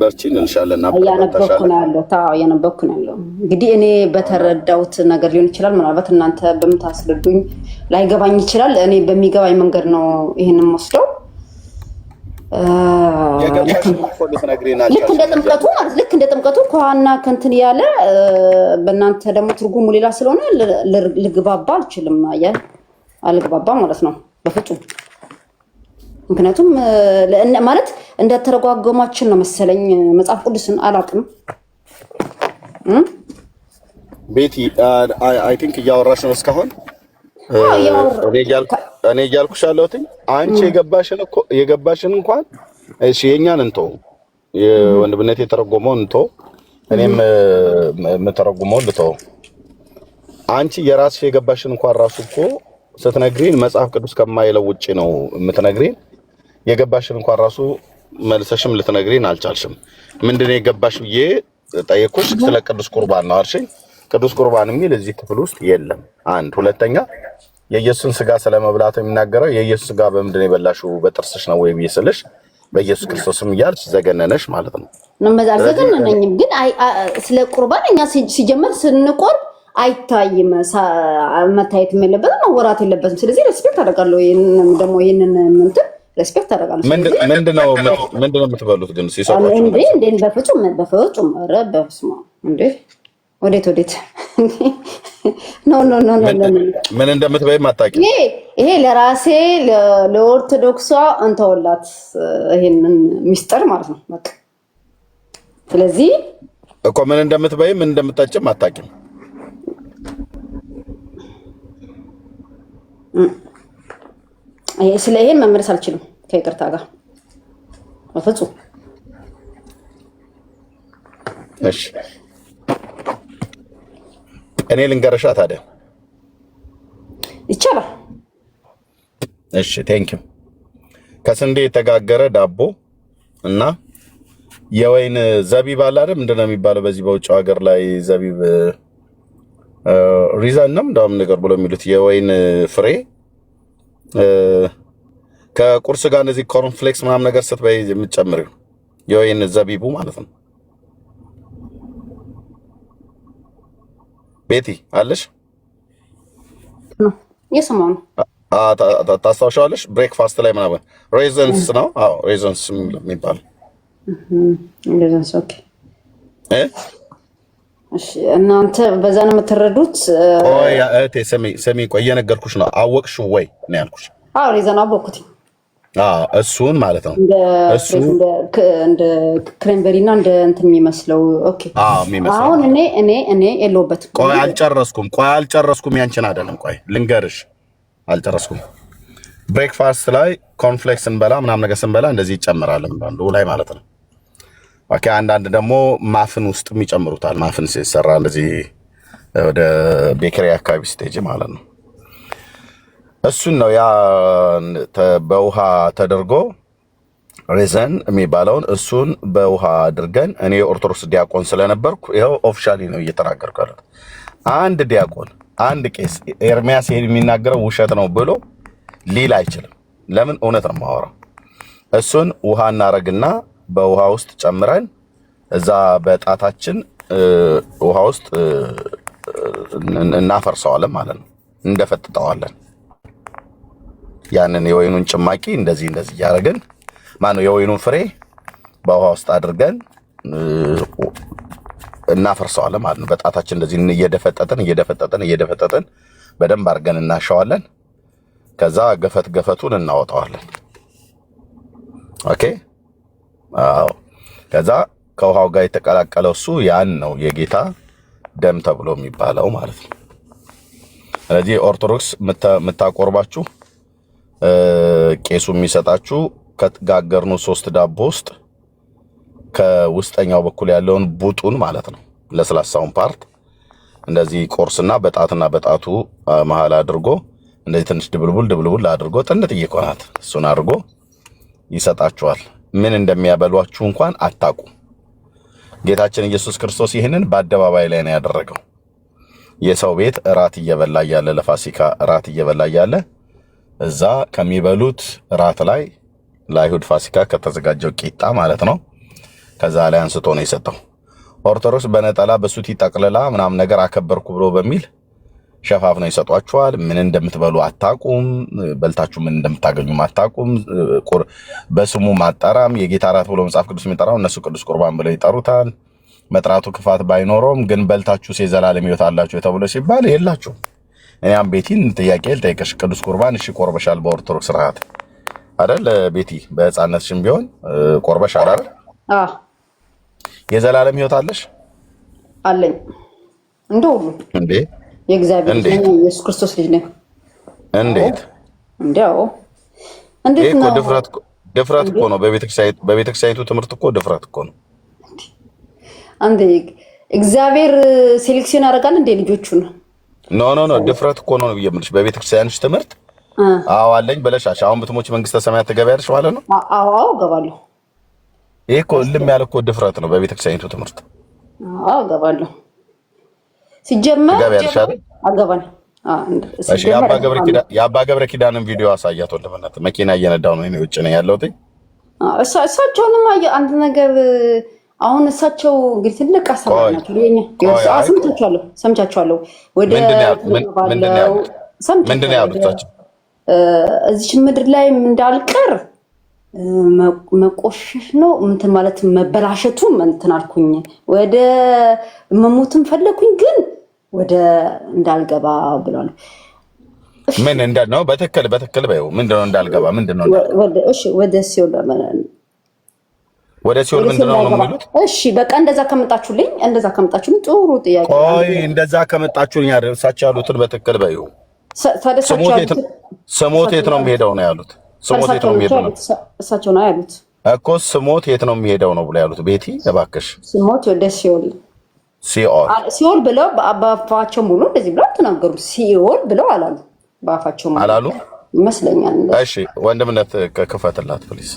በርቺ እንልሻለን። እያነበብኩ ነው ያለው። እንግዲህ እኔ በተረዳሁት ነገር ሊሆን ይችላል። ምናልባት እናንተ በምታስረዱኝ ላይገባኝ ይችላል። እኔ በሚገባኝ መንገድ ነው ይሄንን ወስደው ልክ እንደ ጥምቀቱ ከዋና ከንትን ያለ በእናንተ ደግሞ ትርጉሙ ሌላ ስለሆነ ልግባባ አልችልም። አልግባባ ማለት ነው በፍጹም። ምክንያቱም ማለት እንደተረጓጎማችን ነው መሰለኝ። መጽሐፍ ቅዱስን አላውቅም። ቤቲ አይ ቲንክ እያወራሽ ነው እስካሁን። እኔ እያልኩሽ ያለሁት አንቺ የገባሽን እንኳን እሺ የኛን እንቶ የወንድምነት የተረጎመውን እንቶ እኔም የምተረጉመውን ልተው። አንቺ የራስሽ የገባሽን እንኳን ራሱ እኮ ስትነግሪን መጽሐፍ ቅዱስ ከማይለው ውጪ ነው የምትነግሪን። የገባሽን እንኳን ራሱ መልሰሽም ልትነግሪን አልቻልሽም። ምንድነው የገባሽ ብዬ ጠየቅኩሽ። ስለ ቅዱስ ቁርባን ነው አልሽኝ። ቅዱስ ቁርባን የሚል እዚህ ክፍል ውስጥ የለም። አንድ ሁለተኛ የኢየሱስን ስጋ ስለመብላት የሚናገረው የኢየሱስ ስጋ በምንድን ነው የበላሽው በጥርስሽ ነው ወይ ብዬ ስልሽ በኢየሱስ ክርስቶስም እያልሽ ዘገነነሽ ማለት ነው። መዛል ዘገነነኝም ግን ስለ ቁርባን እኛ ሲጀመር ስንቆርብ አይታይም። መታየት የለበትም መወራት የለበትም። ስለዚህ ሬስፔክት አደርጋለሁ። ደግሞ ይሄንን እንትን ሬስፔክት አደርጋለሁ። ምንድነው የምትበሉት ግን ሲሰጣችሁ እንዴ በፍጹም ኧረ በስመ አብ እንዴ ወዴት ኖ ምን እንደምትበይም አታውቂም። ይሄ ለራሴ ለኦርቶዶክሷ እንተውላት ይሄንን ሚስጥር ማለት ነው በቃ። ስለዚህ እኮ ምን እንደምትበይም ምን እንደምትጠጭም አታውቂም። ስለ ይሄን መመለስ አልችልም ከይቅርታ ጋር በፍጹም። እሺ እኔ ልንገርሻ ታዲያ ይቻላል። እሺ ቴንክ ዩ። ከስንዴ የተጋገረ ዳቦ እና የወይን ዘቢብ አለ አይደል? ምንድነው የሚባለው በዚህ በውጭ ሀገር ላይ ዘቢብ ሪዛን ነው እንደውም ነገር ብሎ የሚሉት የወይን ፍሬ ከቁርስ ጋር እንደዚህ ኮርንፍሌክስ ምናምን ነገር ስትበይ የምትጨምሪው የወይን ዘቢቡ ማለት ነው። ቤቲ አለሽ? የሰማው ነው። ታስታውሻለሽ? ብሬክፋስት ላይ ምናምን ሬዘንስ ነው። አዎ ሬዘንስ የሚባል ሬዘንስ። ኦኬ እሺ፣ እናንተ በዛ ነው የምትረዱት? ቆይ እህቴ ስሚ፣ ቆይ እየነገርኩሽ ነው። አወቅሽው ወይ ነው ያልኩሽ። አዎ ሬዘን አወቅኩት። አዎ እሱን ማለት ነው። እሱ እንደ ክሬምበሪ እና እንደ እንትን የሚመስለው። ኦኬ አዎ የሚመስለው። አሁን እኔ የለውበትም። ቆይ አልጨረስኩም። ያንቺን አይደለም። ቆይ ልንገርሽ፣ አልጨረስኩም። ብሬክፋስት ላይ ኮርንፍሌክስ እንበላ ምናምን ነገር ስንበላ እንደዚህ ይጨምራል አንዱ ላይ ማለት ነው። ኦኬ አንዳንድ ደግሞ ማፍን ውስጥ ይጨምሩታል። ማፍን ሲሰራ እንደዚህ ወደ ቤከሪ አካባቢ ስቴጅ ማለት ነው። እሱን ነው ያ በውሃ ተደርጎ ሬዘን የሚባለውን እሱን በውሃ አድርገን እኔ ኦርቶዶክስ ዲያቆን ስለነበርኩ ይኸው ኦፊሻሊ ነው እየተናገርኩ ያለሁት። አንድ ዲያቆን አንድ ቄስ ኤርሚያስ የሚናገረው ውሸት ነው ብሎ ሊል አይችልም። ለምን? እውነት ነው የማወራው። እሱን ውሃ እናረግና በውሃ ውስጥ ጨምረን እዛ በጣታችን ውሃ ውስጥ እናፈርሰዋለን ማለት ነው። እንደፈጥጠዋለን። ያንን የወይኑን ጭማቂ እንደዚህ እያደረግን ማነው የወይኑን ፍሬ በውሃ ውስጥ አድርገን እናፈርሰዋለን ማለት ነው። በጣታችን እንደዚህ እየደፈጠጥን በደንብ አድርገን እናሸዋለን። ከዛ ገፈቱን እናወጣዋለን። ኦኬ። አዎ። ከዛ ከውሃው ጋር የተቀላቀለው እሱ ያን ነው የጌታ ደም ተብሎ የሚባለው ማለት ነው። ስለዚህ ኦርቶዶክስ የምታቆርባችሁ ቄሱ የሚሰጣችሁ ከጋገርኑ 3 ዳቦ ውስጥ ከውስጠኛው በኩል ያለውን ቡጡን ማለት ነው ለስላሳውን ፓርት እንደዚህ ቆርስና በጣቱ መሃል አድርጎ እንደዚህ ትንሽ ድብልቡል አድርጎ ጥንት እየቆናት እሱን አድርጎ ይሰጣችኋል። ምን እንደሚያበሏችሁ እንኳን አታውቁ። ጌታችን ኢየሱስ ክርስቶስ ይህንን በአደባባይ ላይ ነው ያደረገው። የሰው ቤት እራት እየበላ ያለ ለፋሲካ እራት እየበላ ያለ እዛ ከሚበሉት እራት ላይ ለአይሁድ ፋሲካ ከተዘጋጀው ቂጣ ማለት ነው ከዛ ላይ አንስቶ ነው የሰጠው። ኦርቶዶክስ በነጠላ በሱቲ ጠቅልላ ምናምን ነገር አከበርኩ ብሎ በሚል ሸፋፍ ነው ይሰጧችኋል። ምን እንደምትበሉ አታቁም። በልታችሁ ምን እንደምታገኙ አታቁም። በስሙ ማጠራም የጌታ እራት ብሎ መጽሐፍ ቅዱስ የሚጠራው እነሱ ቅዱስ ቁርባን ብለው ይጠሩታል። መጥራቱ ክፋት ባይኖረውም ግን በልታችሁ የዘላለም ሕይወት አላችሁ ተብሎ ሲባል የላችሁ። እኛም ቤቲን ጥያቄ ልጠይቅሽ፣ ቅዱስ ቁርባን እሺ ቆርበሻል በኦርቶዶክስ ስርዓት አይደል? ቤቲ በሕፃንነትሽም ቢሆን ቆርበሻል አይደል? አዎ። የዘላለም ሕይወት አለሽ? አለኝ። እንደው እንዴ የእግዚአብሔር ልጅ ነኝ፣ ኢየሱስ ክርስቶስ ልጅ ነኝ። እንዴት ነው? ድፍረት እኮ ነው። በቤተክርስቲያኒቱ ትምህርት እኮ ድፍረት እኮ ነው። አንዴ እግዚአብሔር ሴሌክሽን ያደርጋል እንዴ ልጆቹን? ኖ ድፍረት እኮ ነው የምልሽ። በቤተክርስቲያንሽ ትምህርት አዎ አለኝ ብለሻሽ አሁን ብትሞች መንግስተ ሰማያት ትገቢያለሽ ማለት ነው? አዎ እገባለሁ። ይሄ እኮ እልም ያለ እኮ ድፍረት ነው በቤተክርስቲያኒቱ ትምህርት። አዎ እገባለሁ። ሲጀመር አገባን። እሺ የአባ ገብረ ኪዳንን ቪዲዮ አሳያት። ወለመናት መኪና እየነዳው ነው እኔ ውጭ ነኝ ያለሁት። እሳቸውንም አንድ ነገር አሁን እሳቸው እንግዲህ ትልቅ አሳባናቸው ሰምቻቸዋለሁ። ወደ ምንድን ነው ያሉት? እዚች ምድር ላይ እንዳልቀር መቆሸሽ ነው እንትን ማለት መበላሸቱ እንትን አልኩኝ። ወደ መሞትም ፈለኩኝ ግን ወደ እንዳልገባ ብሏል። ምን እንደነው በትክክል በይው። ምንድነው እንዳልገባ? ምንድነው እሺ ወደ ሲኦል ምንድነው ነው የሚሉት? እሺ በቃ እንደዛ ከመጣችሁልኝ ጥሩ ጥያቄ። ቆይ እንደዛ ከመጣችሁልኝ አይደል? እሳቸው ያሉትን በትክክል በይው። ስሞት የት ነው የሚሄደው ነው ያሉት? ስሞት የት ነው የሚሄደው ነው እሳቸው ነው ያሉት እኮ። ስሞት የት ነው የሚሄደው ነው ብሎ ያሉት። ቤቲ እባክሽ ስሞት ወደ ሲኦል ብለው በአፋቸው ሙሉ እንደዚህ ብለው ተናገሩ። ሲኦል ብለው አላሉ። በአፋቸው ሙሉ አላሉ ይመስለኛል። እሺ ወንድምነት ክፈትላት ፕሊዝ።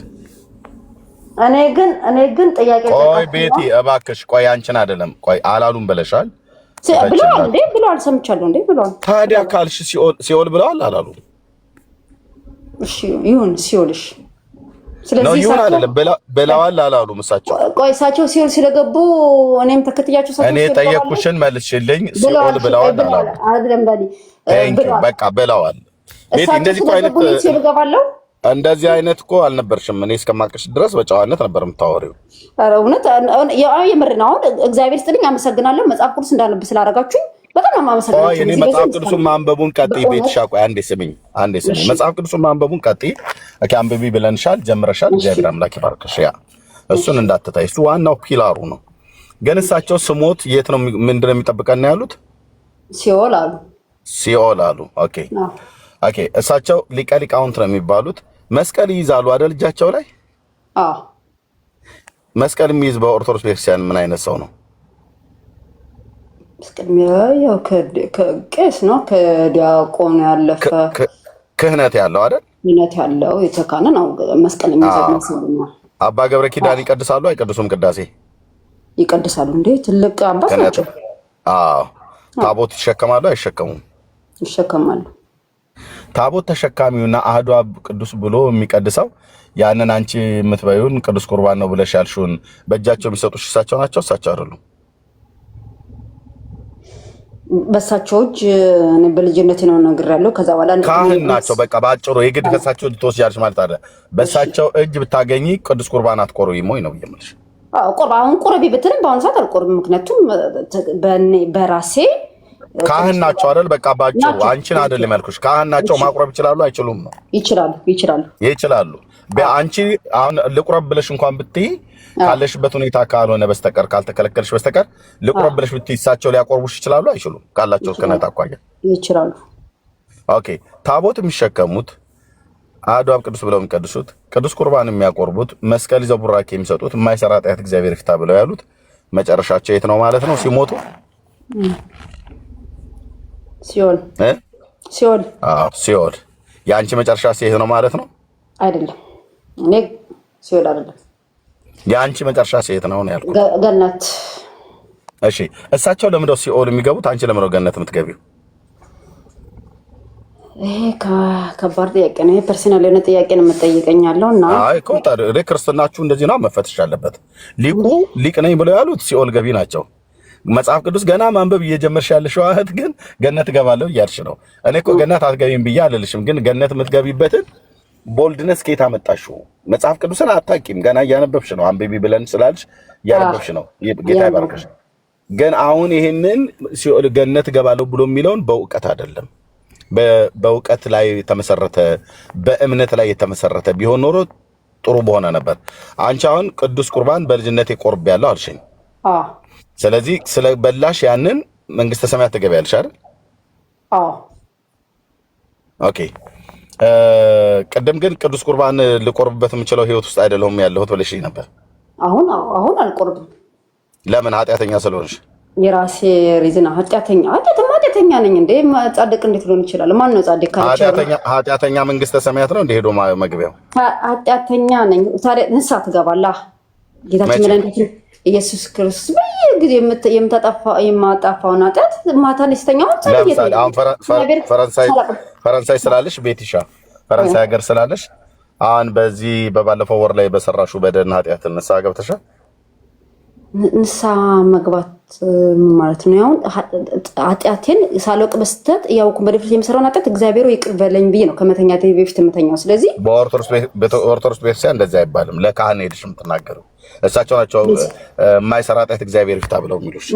እኔ ግን ጥያቄ ቆይ ቤቲ እባክሽ ቆይ አንቺን አይደለም ቆይ አላሉም ብለሻል ብለዋል ሰምቻለሁ ብለዋል። ታዲያ ካልሽ ሲኦል ብለዋል አላሉ? እሺ ይሁን ሲኦልሽ። ስለዚህ ይሁን አይደለም ብለዋል አላሉም እሳቸው? ቆይ እሳቸው ሲኦል ስለገቡ እኔም ተከትያቸው እኔ ጠየቅኩሽን መልሽልኝ። ሲኦል ብለዋል አላሉ? አይደለም ዳዲ በቃ ብለዋል። ቤቲ እንደዚህ አይነት ሲኦል ገባለሁ እንደዚህ አይነት እኮ አልነበርሽም። እኔ እስከማቅሽ ድረስ በጨዋነት ነበር የምታወሪው። ኧረ እውነት የምር ነው። አሁን እግዚአብሔር ይስጥልኝ፣ አመሰግናለሁ። መጽሐፍ ቅዱስ እንዳነብ ስላደረጋችሁኝ በጣም አመሰግናለሁ። እኔ መጽሐፍ ቅዱስን ማንበቡን ቀጥይ። ቤትሻ ቆይ አንዴ ስሚኝ። መጽሐፍ ቅዱስን ማንበቡን ቀጥይ። አንብቢ ብለንሻል፣ ጀምረሻል። እግዚአብሔር አምላክ ይባርክሽ። እሱን እንዳትታይ፣ እሱ ዋናው ፒላሩ ነው። ግን እሳቸው ስሞት የት ነው ምንድነው የሚጠብቀን ያሉት? ሲኦል አሉ። ኦኬ እሳቸው ሊቀ ሊቃውንት ነው የሚባሉት። መስቀል ይይዛሉ አይደል? እጃቸው ላይ መስቀል የሚይዝ በኦርቶዶክስ ቤተክርስቲያን ምን አይነት ሰው ነው? ያው ከቄስ ነው፣ ከዲያቆን ያለፈ ክህነት ያለው አይደል? ክህነት ያለው የተካነ ነው መስቀል የሚይዝ ነው። አባ ገብረ ኪዳን ይቀድሳሉ አይቀድሱም? ቅዳሴ ይቀድሳሉ እንዴ? ትልቅ አባት ናቸው። አዎ። ታቦት ይሸከማሉ አይሸከሙም? ይሸከማሉ። ታቦት ተሸካሚውና አህዱ አብ ቅዱስ ብሎ የሚቀድሰው ያንን አንቺ የምትበዩን ቅዱስ ቁርባን ነው ብለሽ ያልሽውን በእጃቸው የሚሰጡሽ እሳቸው ናቸው? እሳቸው አይደሉም? በሳቸው እጅ እኔ በልጅነቴ ነው ነግሬያለሁ። ከዛ በኋላ ካህን ናቸው። በቃ ባጭሩ የግድ ከሳቸው እጅ ትወስጃለሽ ማለት አይደል? በሳቸው እጅ ብታገኚ ቅዱስ ቁርባን አትቆርቢም ወይ ነው የምልሽ? አሁን ቆረቢ ብትልም በአሁኑ ሰዓት አልቆርብም። ምክንያቱም በራሴ ካህን ናቸው አይደል? በቃ ባጭሩ አንቺን አይደል የማልኩሽ። ካህን ናቸው። ማቁረብ ይችላሉ አይችሉም ነው? ይችላሉ። በአንቺ አሁን ልቁረብ ብለሽ እንኳን ብትይ ካለሽበት ሁኔታ ካልሆነ በስተቀር ካልተከለከልሽ በስተቀር ልቁረብ ብለሽ ብትይ እሳቸው ሊያቆርቡሽ ይችላሉ አይችሉም? ካላቸው ከነታ አቋያ ይችላሉ። ኦኬ። ታቦት የሚሸከሙት አሐዱ አብ ቅዱስ ብለው የሚቀድሱት ቅዱስ ቁርባን የሚያቆርቡት መስቀል ይዘው ቡራኬ የሚሰጡት የማይሰራ ኃጢአት እግዚአብሔር ይፍታ ብለው ያሉት መጨረሻቸው የት ነው ማለት ነው? ሲሞቱ ሲኦል። የአንቺ መጨረሻ ሲሄድ ነው ማለት ነው? አይደለም። እኔ ሲኦል አይደለም። የአንቺ መጨረሻ ሲሄድ ነው ያልኩት። ገነት። እሺ፣ እሳቸው ለምንድነው ሲኦል የሚገቡት? አንቺ ለምንድነው ገነት የምትገቢው? ይሄ ከባድ ጥያቄ ነው። ይሄ ፐርሰናል የሆነ ጥያቄ ነው የምጠይቀኛለሁ እና ክርስትናችሁ እንደዚህ ነው መፈተሽ አለበት። ሊቅ ነኝ ብለው ያሉት ሲኦል ገቢ ናቸው። መጽሐፍ ቅዱስ ገና ማንበብ እየጀመርሽ ያለሽው እህት ግን ገነት እገባለሁ እያልሽ ነው። እኔ እኮ ገነት አትገቢም ብዬ አልልሽም፣ ግን ገነት የምትገቢበትን ቦልድነስ ከየት አመጣሽው? መጽሐፍ ቅዱስን አታውቂም፣ ገና እያነበብሽ ነው። አንብቢ ብለን ስላልሽ እያነበብሽ ነው። ጌታ ይባርክሽ። ግን አሁን ይሄንን ገነት እገባለሁ ብሎ የሚለውን በእውቀት አይደለም፣ በእውቀት ላይ የተመሰረተ በእምነት ላይ የተመሰረተ ቢሆን ኖሮ ጥሩ በሆነ ነበር። አንቺ አሁን ቅዱስ ቁርባን በልጅነቴ ቆርቤያለሁ አልሽኝ። ስለዚህ ስለበላሽ ያንን መንግስተ ሰማያት ትገቢያለሽ አይደል? ኦኬ። ቅድም ግን ቅዱስ ቁርባን ልቆርብበት የምችለው ህይወት ውስጥ አይደለሁም ያለሁት ብለሽኝ ነበር። አሁን አልቆርብም። ለምን? ኃጢአተኛ ስለሆንሽ? የራሴ ሪዝን። ኃጢአተኛ ነኝ እንዴ? ጻድቅ እንዴት ሊሆን ይችላል? ማን ነው ጻድቅ? ኃጢአተኛ መንግስተ ሰማያት ነው እንደ ሄዶ መግቢያው? ኃጢአተኛ ነኝ። ታዲያ ንስሐ ትገባለህ። ጌታችን መድኃኒታችን ኢየሱስ ክርስቶስ በየጊዜ የማጣፋውን ኃጢአት ማታ ስተኛው ፈረንሳይ ስላለሽ ቤትሻ ፈረንሳይ ሀገር ስላለሽ አሁን በዚህ በባለፈው ወር ላይ በሰራሹ በደን ኃጢአት ንስሐ ገብተሻል? ንስሐ መግባት ማለት ነው። አሁን ኃጢአቴን ሳላውቅ በስተት ያውቁ በድፍረት የምሰራውን ኃጢአት እግዚአብሔር ይቅር በለኝ ብዬ ነው ከመተኛቴ በፊት የምተኛው። ስለዚህ በኦርቶዶክስ ቤተክርስቲያን እንደዚህ አይባልም። ለካህን ሄድሽ የምትናገረው እሳቸው ናቸው። የማይሰራ ኃጢአት እግዚአብሔር ይፍታ ብለው የሚሉሽ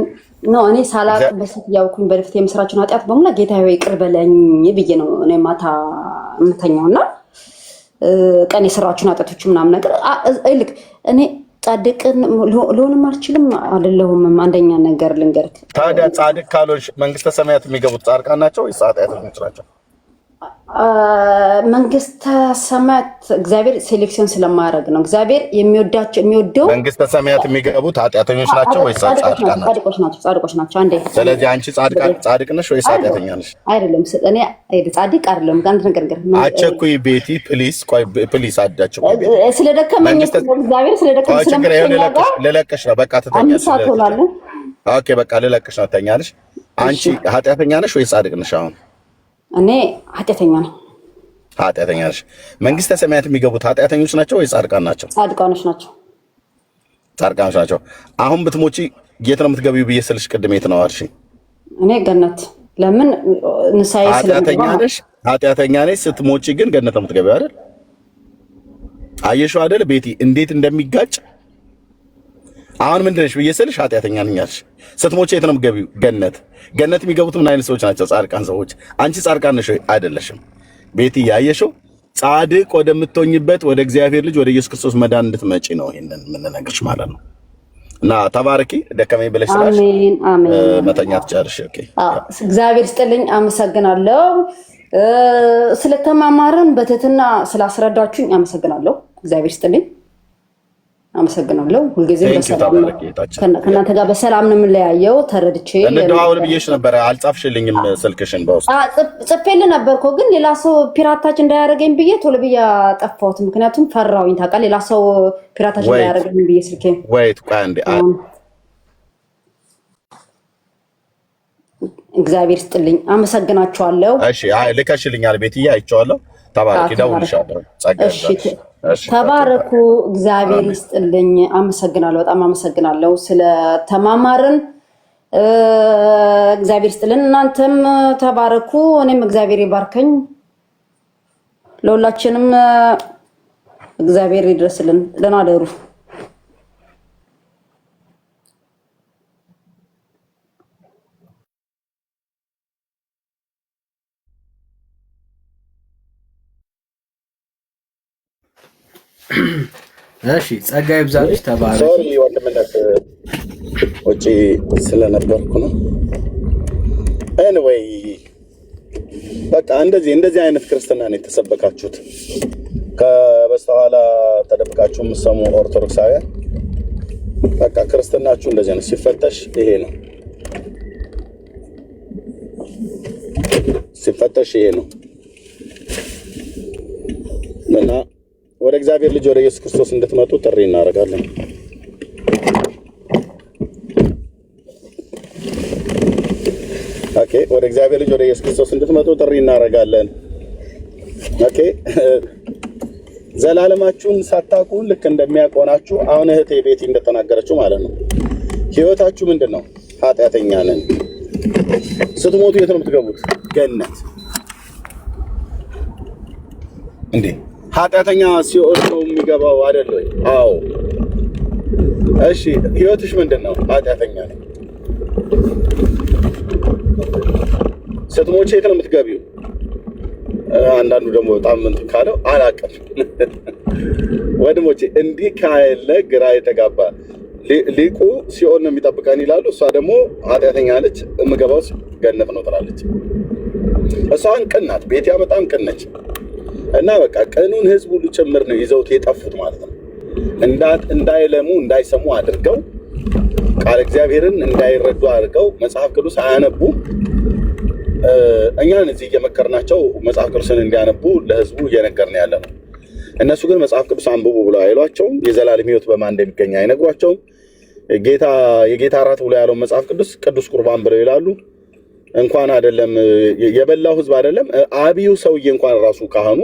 ነው። እኔ ሳላውቅ በስተት ያውቁኝ በድፍረት የምሰራቸውን ኃጢአት በሙላ ጌታ ይቅር በለኝ ብዬ ነው እኔ ማታ የምተኛውና ቀን የሰራቸውን ኃጢአቶች ምናምን ነገር ልክ እኔ ጻድቅ ልሆንም አልችልም አይደለሁም። አንደኛ ነገር ልንገርክ። ታዲያ ጻድቅ ካልሆንሽ መንግስተ ሰማያት የሚገቡት ጻድቃን ናቸው ወይስ ኃጢአተኞች ናቸው? መንግስተ ሰማያት እግዚአብሔር ሴሌክሽን ስለማያደርግ ነው። እግዚአብሔር የሚወደው መንግስተ ሰማያት የሚገቡት ኃጢአተኞች ናቸው ወይስ ጻድቃን ናቸው? ጻድቆች ናቸው። አንዴ ስለዚህ አንቺ ጻድቅ ነሽ ወይስ ኃጢአተኛ ነሽ? አይደለም፣ እኔ ጻድቅ አይደለም። አንድ ነገር አቸኩይ ቤቲ ፕሊዝ፣ ቆይ ፕሊዝ፣ አዳቸኩይ ቤቲ ስለደከመኝ እግዚአብሔር ስለደከመኝ ልለቅሽ ነው። በቃ ትተኛለሽ። ኦኬ፣ በቃ ልለቅሽ ነው። ትተኛለሽ። አንቺ ኃጢአተኛ ነሽ ወይስ ጻድቅ ነሽ? አሁን እኔ ኃጢአተኛ ነኝ። ኃጢአተኛ ነሽ። መንግስተ ሰማያት የሚገቡት ኃጢአተኞች ናቸው ወይ ጻድቃን ናቸው? ጻድቃኖች ናቸው። ጻድቃኖች ናቸው። አሁን ብትሞቺ የት ነው የምትገቢው ብዬ ስልሽ ቅድም የት ነው አልሽኝ? እኔ ገነት። ለምን ንሳይ ኃጢአተኛ ነሽ። ስትሞቺ ግን ገነት ነው የምትገቢው አይደል? አየሽው አይደል ቤቲ እንዴት እንደሚጋጭ። አሁን ምንድን ነሽ ብዬ ስልሽ ኃጢአተኛ ነኝ አልሽ። ስትሞቺ የት ነው የምትገቢው? ገነት። ገነት የሚገቡት ምን አይነት ሰዎች ናቸው? ጻድቃን ሰዎች። አንቺ ጻድቃን ነሽ አይደለሽም? ቤቲ ያየሽው ጻድቅ ወደምትሆኝበት ወደ እግዚአብሔር ልጅ ወደ ኢየሱስ ክርስቶስ መዳን እንድትመጪ ነው ይሄንን የምንነግርሽ ማለት ነው። እና ተባረኪ። ደከመኝ ብለሽ ስላልሽ አሜን መተኛት ቻልሽ። ኦኬ፣ እግዚአብሔር ይስጥልኝ። አመሰግናለሁ። ስለተማማርን በትህትና ስላስረዳችሁኝ አመሰግናለሁ። እግዚአብሔር ይስጥልኝ። አመሰግናለሁ። ሁልጊዜም በሰላም ከእናንተ ጋር በሰላም ነው የምንለያየው። ተረድቼ እንደዋወል ብዬሽ ነበር። አልጻፍሽልኝም ስልክሽን በውስጥ ጽፌልህ ነበርኩ፣ ግን ሌላ ሰው ፒራታች እንዳያደርገኝ ብዬ ቶሎ ብዬ አጠፋሁት። ምክንያቱም ፈራሁኝ ታውቃለህ፣ ሌላ ሰው ፒራታች እንዳያደርገኝ ብዬ ስልኬን ወይት ቆይ አንዴ እግዚአብሔር ይስጥልኝ። አመሰግናችኋለሁ። እሺ ልከሽልኛል ቤትዬ፣ አይቼዋለሁ። ተባረክ። ደውልልሻለሁ። ተባረኩ። እግዚአብሔር ይስጥልኝ። አመሰግናለሁ። በጣም አመሰግናለሁ ስለ ተማማርን። እግዚአብሔር ይስጥልን። እናንተም ተባረኩ። እኔም እግዚአብሔር ይባርከኝ። ለሁላችንም እግዚአብሔር ይድረስልን። ደህና ደሩ። እሺ ጸጋ ይብዛልሽ። ተባረክ። ሶሪ ወንድምነት ወጪ ስለነበርኩ ነው። ኤኒዌይ በቃ እንደዚህ አይነት ክርስትና ነው የተሰበካችሁት። ከበስተኋላ ተደብቃችሁ የምትሰሙ ኦርቶዶክሳውያን በቃ ክርስትናችሁ እንደዚህ ነው። ሲፈተሽ ይሄ ነው፣ ሲፈተሽ ይሄ ነው እና ወደ እግዚአብሔር ልጅ ወደ ኢየሱስ ክርስቶስ እንድትመጡ ጥሪ እናደርጋለን። ኦኬ፣ ወደ እግዚአብሔር ልጅ ወደ ኢየሱስ ክርስቶስ እንድትመጡ ጥሪ እናደርጋለን። ኦኬ፣ ዘላለማችሁን ሳታውቁ ልክ እንደሚያቆናችሁ አሁን እህቴ ቤቲ እንደተናገረችው ማለት ነው። ህይወታችሁ ምንድነው? ኃጢአተኛ ነን። ስትሞቱ የት ነው የምትገቡት? ገነት። እንዴ ኃጢአተኛ ሲኦል ነው የሚገባው አይደል ወይ? አዎ። እሺ ህይወትሽ ምንድነው? ኃጢአተኛ ነኝ። ስትሞቺ የት ነው የምትገቢው? አንዳንዱ ደግሞ በጣም እንትን ካለው አላውቅም። ወንድሞቼ እንዲህ ካለ ግራ የተጋባ ሊቁ ሲኦል ነው የሚጠብቀን ይላሉ። እሷ ደግሞ ኃጢአተኛ ነች፣ የምገባው ገነት ነው ትላለች። እሷን ቅን ናት። ቤትያ በጣም ቅን ነች። እና በቃ ቅኑን ህዝብ ሁሉ ጭምር ነው ይዘውት የጠፉት ማለት ነው። እንዳይለሙ እንዳይሰሙ አድርገው ቃል እግዚአብሔርን እንዳይረዱ አድርገው መጽሐፍ ቅዱስ አያነቡ። እኛን እዚህ እየመከርናቸው መጽሐፍ ቅዱስን እንዲያነቡ ለህዝቡ እየነገርን ያለ ነው። እነሱ ግን መጽሐፍ ቅዱስ አንብቡ ብለው አይሏቸውም። የዘላለም ህይወት በማን እንደሚገኝ አይነግሯቸውም። የጌታ እራት ብሎ ያለው መጽሐፍ ቅዱስ ቅዱስ ቁርባን ብለው ይላሉ። እንኳን አይደለም የበላው ህዝብ አይደለም አብዩ ሰውዬ እንኳን ራሱ ካህኑ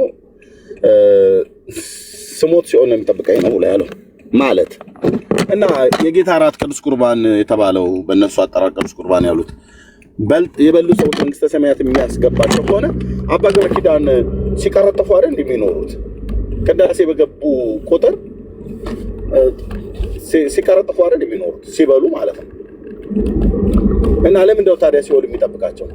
ስሞት ሲሆን ነው የሚጠብቀኝ ነው ብሎ ያለው ማለት እና የጌታ እራት ቅዱስ ቁርባን የተባለው በእነሱ አጠራር ቅዱስ ቁርባን ያሉት የበሉ ሰዎች መንግስተ ሰማያት የሚያስገባቸው ከሆነ አባ ገብረ ኪዳን ሲቀረጥፉ አይደል እንደሚኖሩት ቅዳሴ በገቡ ቁጥር ሲቀረጥፉ አይደል የሚኖሩት ሲበሉ ማለት ነው። እና ለምን እንደው ታዲያ ሲኦል የሚጠብቃቸው?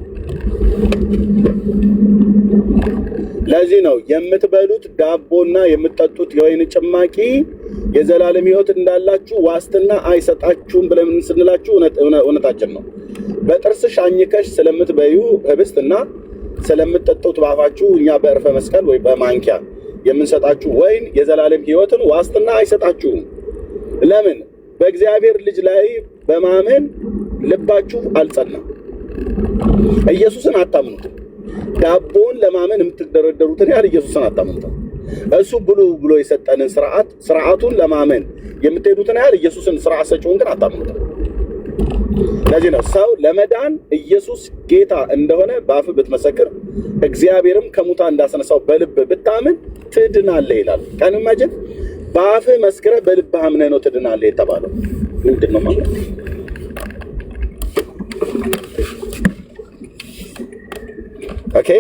ለዚህ ነው የምትበሉት ዳቦና የምትጠጡት የወይን ጭማቂ የዘላለም ህይወት እንዳላችሁ ዋስትና አይሰጣችሁም ብለን ስንላችሁ እውነታችን ነው። በጥርስሽ አኝከሽ ስለምትበዩ ህብስትና ስለምትጠጡት ባፋችሁ እኛ በእርፈ መስቀል ወይ በማንኪያ የምንሰጣችሁ ወይን የዘላለም ህይወትን ዋስትና አይሰጣችሁም። ለምን? በእግዚአብሔር ልጅ ላይ በማመን ልባችሁ አልጸናም። ኢየሱስን አታምኑትም። ዳቦን ለማመን የምትደረደሩትን ያህል ኢየሱስን አታምኑትም። እሱ ብሎ የሰጠንን ስርዓቱን ለማመን የምትሄዱትን ያህል ኢየሱስን ስርዓት ሰጪውን ግን አታምኑትም። ለዚህ ነው ሰው ለመዳን ኢየሱስ ጌታ እንደሆነ በአፍ ብትመሰክር እግዚአብሔርም ከሙታን እንዳስነሳው በልብ ብታምን ትድናለህ ይላል። ቀን ማጀት በአፍ መስክረህ በልብህ አምነህ ነው ትድናለህ የተባለው። ምንድን ነው ማለት? ኦኬ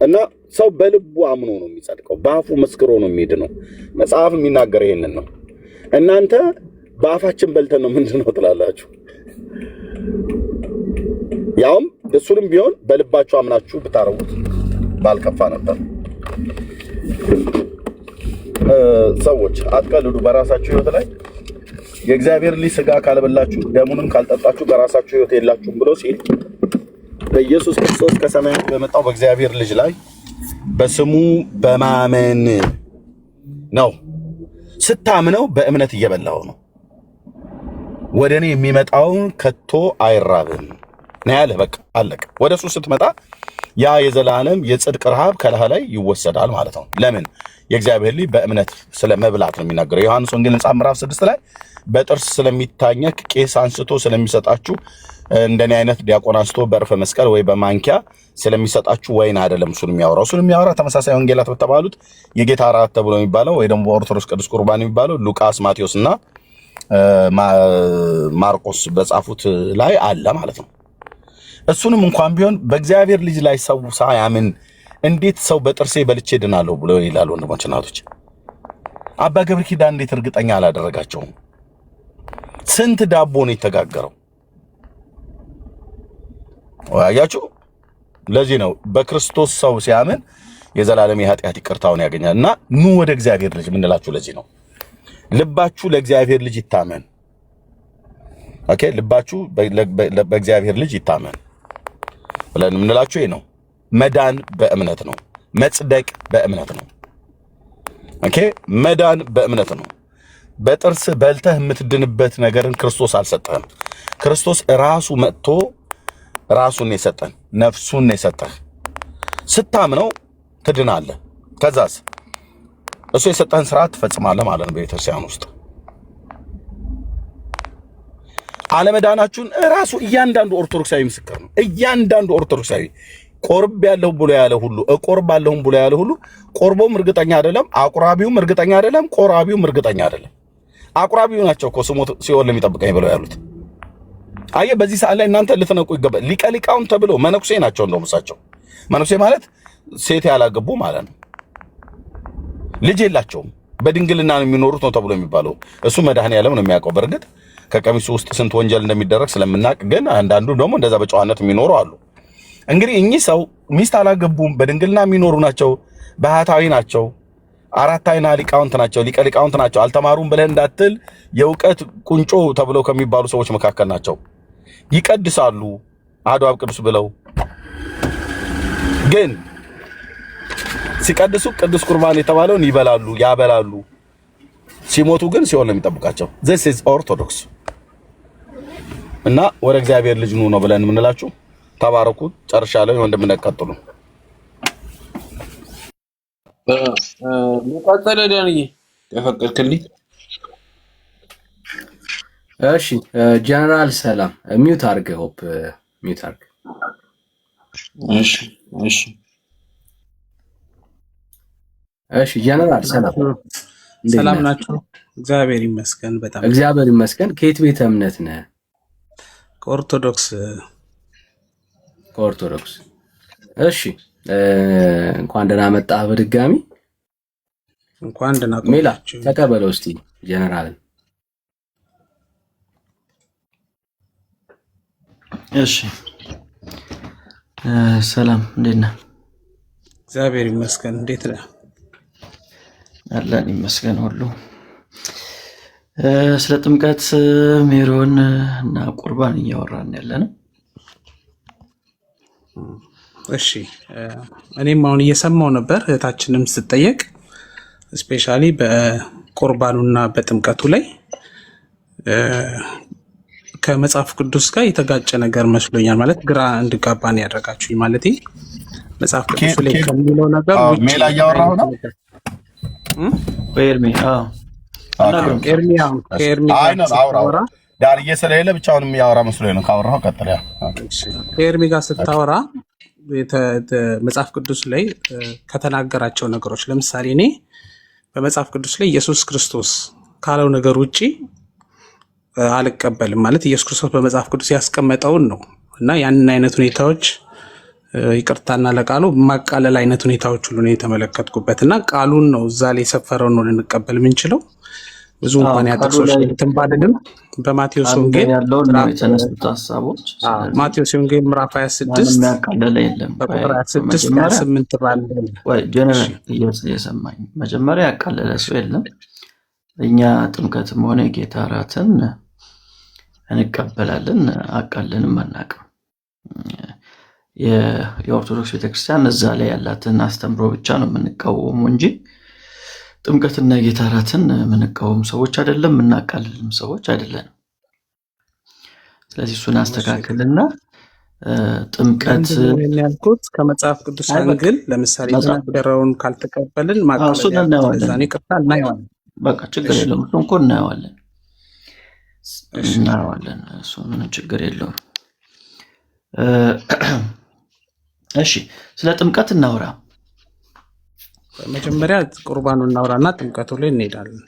እና ሰው በልቡ አምኖ ነው የሚጸድቀው፣ በአፉ መስክሮ ነው የሚድነው። መጽሐፍ የሚናገር ይሄንን ነው። እናንተ በአፋችን በልተን ነው ምንድነው ትላላችሁ? ያውም እሱንም ቢሆን በልባችሁ አምናችሁ ብታረጉት ባልከፋ ነበር። ሰዎች አትቀልዱ በራሳችሁ ህይወት ላይ። የእግዚአብሔር ልጅ ስጋ ካልበላችሁ ደሙንም ካልጠጣችሁ በራሳችሁ ህይወት የላችሁም ብሎ ሲል በኢየሱስ ክርስቶስ ከሰማያት በመጣው በእግዚአብሔር ልጅ ላይ በስሙ በማመን ነው። ስታምነው በእምነት እየበላው ነው። ወደ እኔ የሚመጣውን ከቶ አይራብም ነው ያለህ። በቃ አለቀ። ወደ እሱ ስትመጣ ያ የዘላለም የጽድቅ ረሃብ ከላህ ላይ ይወሰዳል ማለት ነው። ለምን? የእግዚአብሔር ልጅ በእምነት ስለ መብላት ነው የሚናገረው። ዮሐንስ ወንጌል ምዕራፍ 6 ላይ በጥርስ ስለሚታኘክ ቄስ አንስቶ ስለሚሰጣችሁ እንደኔ አይነት ዲያቆን አንስቶ በዕርፈ መስቀል ወይ በማንኪያ ስለሚሰጣችሁ ወይን አይደለም እሱን የሚያወራ ተመሳሳይ ወንጌላት በተባሉት የጌታ እራት ተብሎ የሚባለው ወይ ደግሞ በኦርቶዶክስ ቅዱስ ቁርባን የሚባለው ሉቃስ፣ ማቴዎስ እና ማርቆስ በጻፉት ላይ አለ ማለት ነው። እሱንም እንኳን ቢሆን በእግዚአብሔር ልጅ ላይ ሰው ሳያምን እንዴት ሰው በጥርሴ በልቼ ድናለሁ ብሎ ይላል? ወንድሞች እናቶች፣ አባ ገብረ ኪዳን እንዴት እርግጠኛ አላደረጋቸውም? ስንት ዳቦ ነው የተጋገረው? አያችሁ። ለዚህ ነው በክርስቶስ ሰው ሲያምን የዘላለም የኃጢአት ይቅርታውን ያገኛል። እና ኑ ወደ እግዚአብሔር ልጅ ምንላችሁ ለዚህ ነው። ልባችሁ ለእግዚአብሔር ልጅ ይታመን። ኦኬ፣ ልባችሁ በእግዚአብሔር ልጅ ይታመን ብለን ምንላችሁ ይሄ ነው። መዳን በእምነት ነው። መጽደቅ በእምነት ነው። ኦኬ፣ መዳን በእምነት ነው። በጥርስ በልተህ የምትድንበት ነገርን ክርስቶስ አልሰጠህም። ክርስቶስ ራሱ መጥቶ ራሱን የሰጠን ነፍሱን የሰጠህ። ስታምነው ትድናለህ። ከዛስ እሱ የሰጠህን ስርዓት ትፈጽማለህ ማለት ነው። በቤተክርስቲያን ውስጥ አለመዳናችሁን ራሱ እያንዳንዱ ኦርቶዶክሳዊ ምስክር ነው። እያንዳንዱ ኦርቶዶክሳዊ ቆርብ ያለው ብሎ ያለ ሁሉ እቆርባለሁም ብሎ ያለ ሁሉ ቆርቦም እርግጠኛ አይደለም፣ አቁራቢውም እርግጠኛ አይደለም፣ ቆራቢውም እርግጠኛ አይደለም። አቁራቢው ናቸው እኮ ስሞት ሲኦል ለሚጠብቀኝ ብለው ያሉት። አየ በዚህ ሰዓት ላይ እናንተ ልትነቁ ይገባል። ሊቀ ሊቃውንት ተብሎ መነኩሴ ናቸው። እንደውም እሳቸው መነኩሴ ማለት ሴት ያላገቡ ማለት ነው። ልጅ የላቸውም፣ በድንግልና ነው የሚኖሩት ነው ተብሎ የሚባለው። እሱ መድኃኔዓለም ነው የሚያውቀው። በእርግጥ ከቀሚሱ ውስጥ ስንት ወንጀል እንደሚደረግ ስለምናቅ፣ ግን አንዳንዱ ደግሞ እንደዛ በጨዋነት የሚኖሩ አሉ። እንግዲህ እኚህ ሰው ሚስት አላገቡም፣ በድንግልና የሚኖሩ ናቸው፣ ባህታዊ ናቸው፣ አራት አይና ሊቃውንት ናቸው፣ ሊቀ ሊቃውንት ናቸው። አልተማሩም ብለህ እንዳትል የእውቀት ቁንጮ ተብለው ከሚባሉ ሰዎች መካከል ናቸው። ይቀድሳሉ አሐዱ አብ ቅዱስ ብለው፣ ግን ሲቀድሱ ቅዱስ ቁርባን የተባለውን ይበላሉ ያበላሉ። ሲሞቱ ግን ሲኦል ነው የሚጠብቃቸው። this is orthodox። እና ወደ እግዚአብሔር ልጅ ኑ ነው ብለን የምንላችሁ። ተባረኩ። ጨርሻለሁ። ወንድምነቀጥሉ መጣጣለ ዳንዬ ተፈቀድክልኝ? እሺ ጀነራል ሰላም ሚውት አድርግ። ሆፕ ሚውት አድርግ። እሺ እሺ እሺ ጀነራል ሰላም ሰላም ናችሁ? እግዚአብሔር ይመስገን። በጣም እግዚአብሔር ይመስገን። ከየት ቤተ እምነት ነህ? ከኦርቶዶክስ። ከኦርቶዶክስ። እሺ እንኳን ደህና መጣህ በድጋሚ። እንኳን ደህና ሜላ ቆያችሁ። ተቀበለው እስቲ ጀነራልን። እሺ ሰላም እንዴት ነህ? እግዚአብሔር ይመስገን። እንዴት ነህ? አለን ይመስገን ሁሉ። ስለ ጥምቀት ሜሮን እና ቁርባን እያወራን ያለነው። እሺ እኔም አሁን እየሰማው ነበር። እህታችንም ስትጠየቅ ስፔሻሊ በቁርባኑና በጥምቀቱ ላይ ከመጽሐፍ ቅዱስ ጋር የተጋጨ ነገር መስሎኛል። ማለት ግራ እንድጋባን ያደረጋችሁኝ ማለት መጽሐፍ ቅዱስ ላይ ከሚለው ነገር ውጪ ሜላ እያወራሁ ነው። ኤርሚ ስታወራ ዳርዬ ስለሌለ ብቻውን የሚያወራ መስሎኝ ነው። ካወራሁ ቀጥል። ከኤርሚ ጋር ስታወራ መጽሐፍ ቅዱስ ላይ ከተናገራቸው ነገሮች ለምሳሌ እኔ በመጽሐፍ ቅዱስ ላይ ኢየሱስ ክርስቶስ ካለው ነገር ውጪ አልቀበልም። ማለት ኢየሱስ ክርስቶስ በመጽሐፍ ቅዱስ ያስቀመጠውን ነው እና ያንን አይነት ሁኔታዎች ይቅርታና ለቃሉ ማቃለል አይነት ሁኔታዎች ሁሉ ነው የተመለከትኩበት እና ቃሉን ነው እዛ ላይ የሰፈረውን ነው ልንቀበል የምንችለው። ብዙ እንኳን ያጠቅሶች ትንባልንም በማቴዎስ ወንጌል ያለውን ነው የተነሱት ሐሳቦች። ማቴዎስ ወንጌል ምዕራፍ 26 የሚያቃለለ የለም። በቁጥር 26 28 ባለ ወይ ጀነራል እየሰማኝ መጀመሪያ ያቃለለ ሰው የለም። እኛ ጥምቀትም ሆነ ጌታ እራትን እንቀበላለን፣ አቃለንም አናውቅም። የኦርቶዶክስ ቤተክርስቲያን እዛ ላይ ያላትን አስተምሮ ብቻ ነው የምንቃወሙ እንጂ ጥምቀትና የጌታ እራትን የምንቃወም ሰዎች አይደለም፣ የምናቃልልም ሰዎች አይደለም። ስለዚህ እሱን አስተካክልና ጥምቀት ያልኩት ከመጽሐፍ ቅዱስ አንግል ለምሳሌ የተናገረውን ካልተቀበልን እሱን እናየዋለን። በቃ ችግር የለውም። እሱን እኮ እናየዋለን። እሱ ምንም ችግር የለውም። እሺ ስለ ጥምቀት እናውራ። መጀመሪያ ቁርባኑን እናውራና ጥምቀቱ ላይ እንሄዳለን።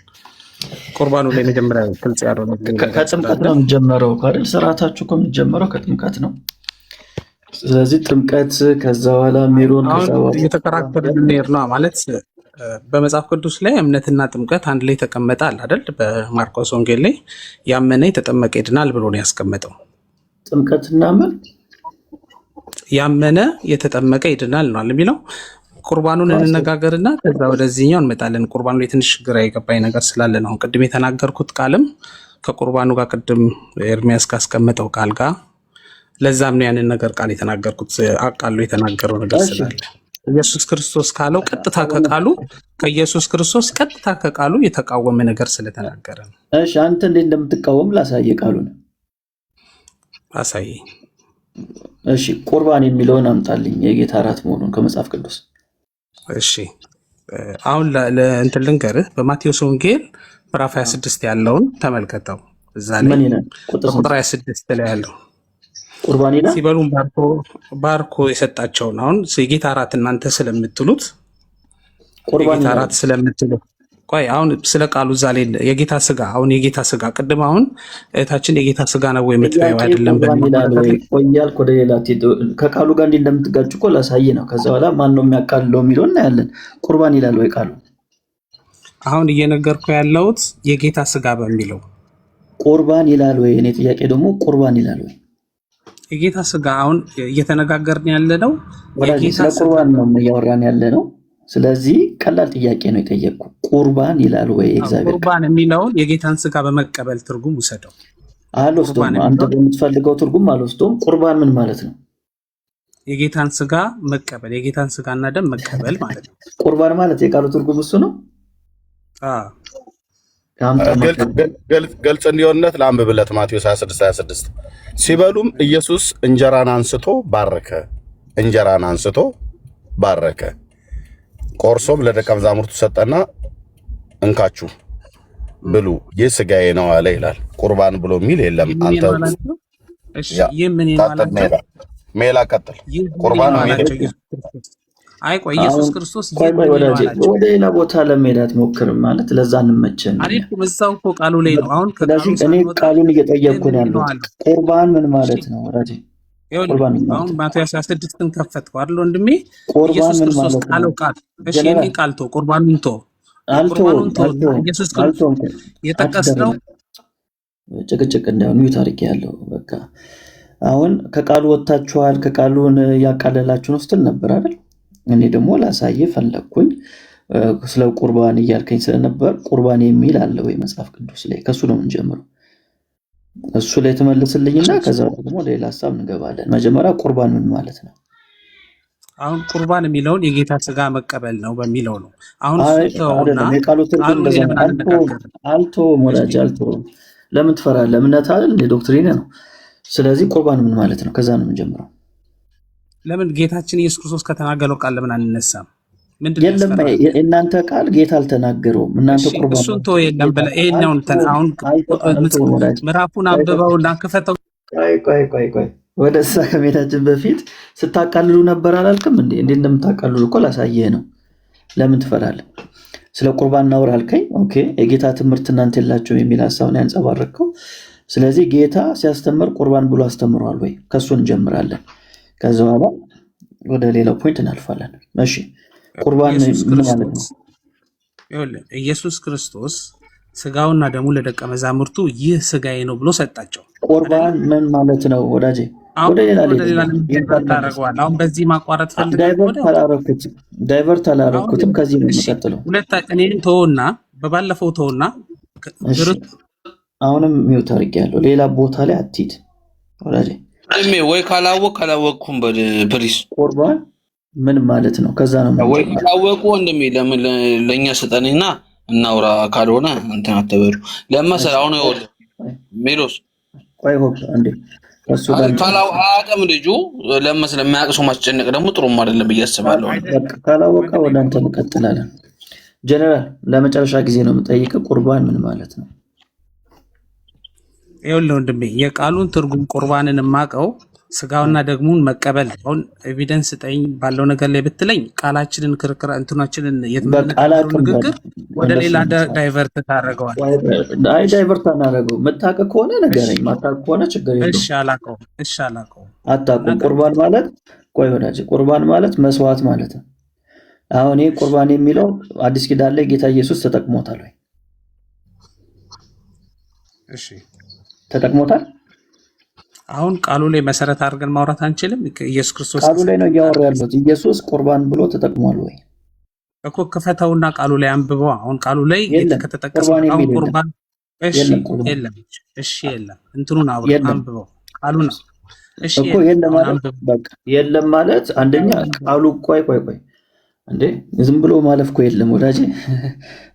ቁርባኑ ላይ መጀመሪያ ግልጽ ያልሆነ ከጥምቀት ነው የሚጀመረው አይደል? ስርዓታችሁ እኮ የሚጀመረው ከጥምቀት ነው። ስለዚህ ጥምቀት ከዛ በኋላ ሜሮን እየተከራከርን እንሄድ ነው ማለት በመጽሐፍ ቅዱስ ላይ እምነትና ጥምቀት አንድ ላይ ተቀመጣል አይደል? በማርቆስ ወንጌል ላይ ያመነ የተጠመቀ ይድናል ብሎ ነው ያስቀመጠው። ጥምቀትና ምን ያመነ የተጠመቀ ይድናል ነው የሚለው። ቁርባኑን እንነጋገርና ከዛ ወደዚህኛው እንመጣለን። ቁርባኑ ላይ ትንሽ ግራ የገባኝ ነገር ስላለ ነው። ቅድም የተናገርኩት ቃልም ከቁርባኑ ጋር ቅድም ኤርሚያስ ካስቀመጠው ቃል ጋር ለዛም ነው ያንን ነገር ቃል የተናገርኩት። አቃሉ የተናገረው ነገር ስላለ ኢየሱስ ክርስቶስ ካለው ቀጥታ ከቃሉ ከኢየሱስ ክርስቶስ ቀጥታ ከቃሉ የተቃወመ ነገር ስለተናገረ ነው። እሺ አንተ እንዴት እንደምትቃወም ላሳየ ቃሉን አሳይ። እሺ ቁርባን የሚለውን አምጣልኝ የጌታ እራት መሆኑን ከመጽሐፍ ቅዱስ። እሺ አሁን ለእንትን ልንገርህ በማቴዎስ ወንጌል ምዕራፍ 26 ያለውን ተመልከተው። እዛ ላይ ቁጥር 26 ላይ ያለው ቁርባን ይላል ሲበሉም ባርኮ የሰጣቸውን አሁን የጌታ እራት እናንተ ስለምትሉት ቁርባን እራት ስለምትሉት ቆይ አሁን ስለ ቃሉ እዛ ላይ የጌታ ስጋ አሁን የጌታ ስጋ ቅድም አሁን እታችን የጌታ ስጋ ነው ወይ የምትበይው አይደለም በሚላል ወይ ቆያል ወደ ሌላ ከቃሉ ጋር እንደምትጋጭ እኮ ላሳይ ነው። ከዛ በኋላ ማን ነው የሚያቃልለው የሚለው እናያለን። ቁርባን ይላል ወይ ቃሉ? አሁን እየነገርኩ ያለሁት የጌታ ስጋ በሚለው ቁርባን ይላል ወይ? እኔ ጥያቄ ደግሞ ቁርባን ይላል ወይ? የጌታ ስጋ አሁን እየተነጋገርን ያለ ነው። የጌታ ቁርባን ነው እያወራን ያለ ነው። ስለዚህ ቀላል ጥያቄ ነው የጠየቅኩ። ቁርባን ይላል ወይ? እግዚአብሔር ቁርባን የሚለውን የጌታን ስጋ በመቀበል ትርጉም ውሰደው። አልወስዶም። አንተ በምትፈልገው ትርጉም አልወስዶም። ቁርባን ምን ማለት ነው? የጌታን ስጋ መቀበል፣ የጌታን ስጋና ደም መቀበል ማለት ነው። ቁርባን ማለት የቃሉ ትርጉም እሱ ነው። ግልጽ እንዲሆንለት ለአንብብለት ማቴዎስ 26:26 ሲበሉም ኢየሱስ እንጀራን አንስቶ ባረከ ቆርሶም ለደቀ መዛሙርቱ ሰጠና እንካችሁ ብሉ ይህ ስጋዬ ነው አለ ይላል። ቁርባን ብሎ የሚል የለም። አንተ ሜላ ቀጥል። ቁርባን አይ ቆይ ኢየሱስ ክርስቶስ ወደ ሌላ ቦታ ለመሄድ አትሞክርም ማለት ለዛ እንመቸን አይደለም። እዛው እኮ ቃሉ ላይ ነው። አሁን እኔ ቃሉን እየጠየቅኩ ነው ያለሁት። ቁርባን ምን ማለት ነው ወዳጄ? አሁን ማቴዎስ 26ን ከፈትኩ አይደል ወንድሜ? ኢየሱስ ክርስቶስ ቃለው ቃል እሺ እኔ ቃልቶ ቁርባኑን ኢየሱስ ክርስቶስ የጠቀስነው ጭቅጭቅ እንዳይሆን ሚውት አድርጌ ያለው በቃ አሁን ከቃሉ ወጣችኋል፣ ከቃሉን ያቃለላችሁ ነው ስትል ነበር አይደል? እኔ ደግሞ ላሳየ ፈለግኩኝ። ስለ ቁርባን እያልከኝ ስለነበር ቁርባን የሚል አለ ወይ መጽሐፍ ቅዱስ ላይ? ከሱ ነው የምንጀምረው። እሱ ላይ ተመልስልኝና ከዛ ደግሞ ሌላ ሐሳብ እንገባለን። መጀመሪያ ቁርባን ምን ማለት ነው? አሁን ቁርባን የሚለውን የጌታ ስጋ መቀበል ነው በሚለው ነው። አሁን ተውና የቃሉ ትርጉም እንደዛ አልቶ ሞላጅ አልቶ ለምን ትፈራለህ? እምነት አይደል ዶክትሪን ነው። ስለዚህ ቁርባን ምን ማለት ነው? ከዛ ነው የምንጀምረው። ለምን ጌታችን ኢየሱስ ክርስቶስ ከተናገረው ቃል ለምን አንነሳም? የለም እናንተ ቃል ጌታ አልተናገረውም። እናንተ ቁርባን እሱን ተው የለም በለ ይሄኛውን አሁን ምዕራፉን አንብበውና ክፈተው። ቆይ ወደ እዛ ከመሄዳችን በፊት ስታቃልሉ ነበር አላልክም እንዴ? እንዴት እንደምታቃልሉ እኮ ላሳየህ ነው። ለምን ትፈራለህ? ስለ ቁርባን እናውራ አልከኝ። ኦኬ የጌታ ትምህርት እናንተ የላችሁም የሚል ሐሳብ ነው ያንጸባረቅከው። ስለዚህ ጌታ ሲያስተምር ቁርባን ብሎ አስተምሯል ወይ? ከሱ እንጀምራለን። ከዛ በኋላ ወደ ሌላው ፖይንት እናልፋለን። እሺ ቁርባን ምን ማለት ነው? ኢየሱስ ክርስቶስ ስጋውና ደሙ ለደቀ መዛሙርቱ ይህ ስጋዬ ነው ብሎ ሰጣቸው። ቁርባን ምን ማለት ነው ወዳጄ? ወደ ሌላ ታረጋዋለህ። አሁን በዚህ ማቋረጥ ዳይቨርት አላረኩትም። ከዚህ ነው የሚቀጥለው። እኔን ተውና በባለፈው ተውና አሁንም ሚውት አድርጌያለሁ። ሌላ ቦታ ላይ አትሂድ ወዳጄ። ወይ ካላወቅኩም ፕሊስ ቁርባን ምን ማለት ነው? ከዛ ነው ወይ ካላወቁ ወንድሜ ለምን ለኛ ሰጠንና እናውራ ካልሆነ እንትን አትበሉ። ለመሰል አሁን ይወል ሜሎስ ቆይ ሆፕ አንዴ እሱ ጋር አያውቅም ልጁ ለመሰል የማያውቅ ሰው ማስጨነቅ ደግሞ ጥሩም አይደለም ብዬ አስባለሁ። ካላወቀ ወደ አንተ እንቀጥላለን። ጀነራል ለመጨረሻ ጊዜ ነው የምጠይቀው፣ ቁርባን ምን ማለት ነው? ይኸውልህ ወንድሜ የቃሉን ትርጉም ቁርባንን የማውቀው ስጋውና ደግሙን መቀበል። አሁን ኤቪደንስ ስጠኝ ባለው ነገር ላይ ብትለኝ ቃላችንን ክርክር እንትናችንን የምንነጋገረው ንግግር ወደ ሌላ ዳይቨርት ታደርገዋል። አይ ዳይቨርት አናደርገው። የምታውቅ ከሆነ ንገረኝ፣ ማታውቅ ከሆነ ችግር የለውም። እሺ አላውቀውም። አታውቁም። ቁርባን ማለት ቆይ ወዳጅ፣ ቁርባን ማለት መስዋዕት ማለት ነው። አሁን ይሄ ቁርባን የሚለው አዲስ ኪዳን ላይ ጌታ ኢየሱስ ተጠቅሞታል ወይ? እሺ ተጠቅሞታል። አሁን ቃሉ ላይ መሰረት አድርገን ማውራት አንችልም። ኢየሱስ ክርስቶስ ቃሉ ላይ ነው እያወራ ያለው። ኢየሱስ ቁርባን ብሎ ተጠቅሟል ወይ እኮ? ክፈተውና ቃሉ ላይ አንብበው። አሁን ቃሉ ላይ ከተጠቀሰው ቁርባን የለም። እሺ የለም። እንትኑን አንብበው ቃሉ ነው። እሺ እኮ የለም ማለት በቃ የለም ማለት አንደኛ ቃሉ ቆይ እንዴ ዝም ብሎ ማለፍ እኮ የለም ወዳጄ።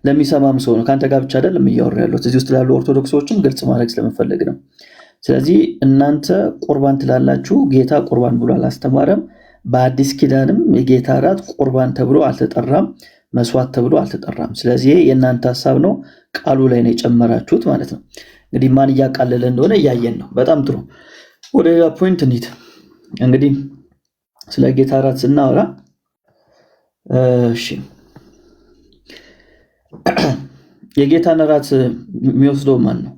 ለሚሰማም ሰው ነው፣ ካንተ ጋር ብቻ አይደለም እያወራ ያለው። እዚህ ውስጥ ላሉ ኦርቶዶክሶችም ግልጽ ማድረግ ስለምፈልግ ነው። ስለዚህ እናንተ ቁርባን ትላላችሁ፣ ጌታ ቁርባን ብሎ አላስተማረም። በአዲስ ኪዳንም የጌታ እራት ቁርባን ተብሎ አልተጠራም፣ መስዋዕት ተብሎ አልተጠራም። ስለዚህ የእናንተ ሀሳብ ነው፣ ቃሉ ላይ ነው የጨመራችሁት ማለት ነው። እንግዲህ ማን እያቃለለ እንደሆነ እያየን ነው። በጣም ጥሩ። ወደ ሌላ ፖይንት እንሂድ። እንግዲህ ስለ ጌታ እራት ስናወራ እሺ የጌታን እራት የሚወስደው ማን ነው?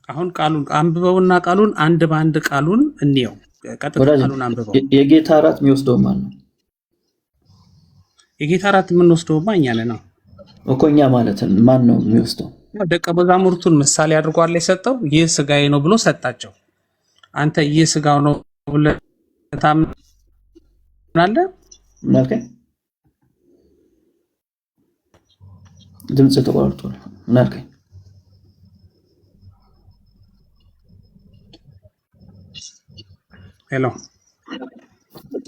አሁን ቃሉን አንብበውና ቃሉን አንድ በአንድ ቃሉን እንየው። ቀጥታ ቃሉን አንብበው። የጌታ እራት የሚወስደው ማን ነው? የጌታ እራት የምንወስደውማ እኛ ነን ነው እኮ። እኛ ማለት ማን ነው የሚወስደው? ደቀ መዛሙርቱን ምሳሌ አድርጓል የሰጠው። ይህ ስጋዬ ነው ብሎ ሰጣቸው። አንተ ይህ ስጋው ነው ብለህ ታምናለህ? ምን አልከኝ? ድምጽ ተቋርጦ ነው። ምን አልከኝ? ሄሎ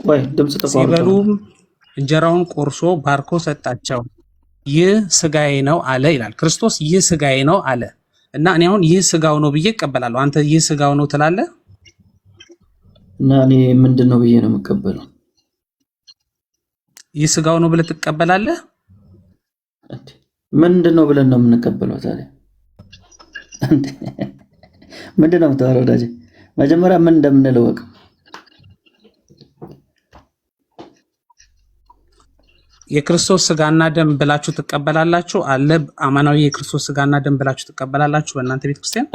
ወይ ድምጽ ተቋርጦ። ሲበሉም እንጀራውን ቆርሶ ባርኮ ሰጣቸው። ይህ ስጋዬ ነው አለ ይላል ክርስቶስ። ይህ ስጋዬ ነው አለ እና እኔ አሁን ይህ ስጋው ነው ብዬ እቀበላለሁ። አንተ ይህ ስጋው ነው ትላለህ እና እኔ ምንድን ነው ብዬ ነው የምቀበለው? ይህ ስጋው ነው ብለህ ትቀበላለህ? ምንድን ነው ብለን ነው የምንቀበለው ታዲያ? ምንድን ነው የምታወራው ወዳጄ? መጀመሪያ ምን እንደምንለው ወቅ የክርስቶስ ስጋና ደም ብላችሁ ትቀበላላችሁ አለ። አማናዊ የክርስቶስ ስጋና ደም ብላችሁ ትቀበላላችሁ በእናንተ ቤተክርስቲያን?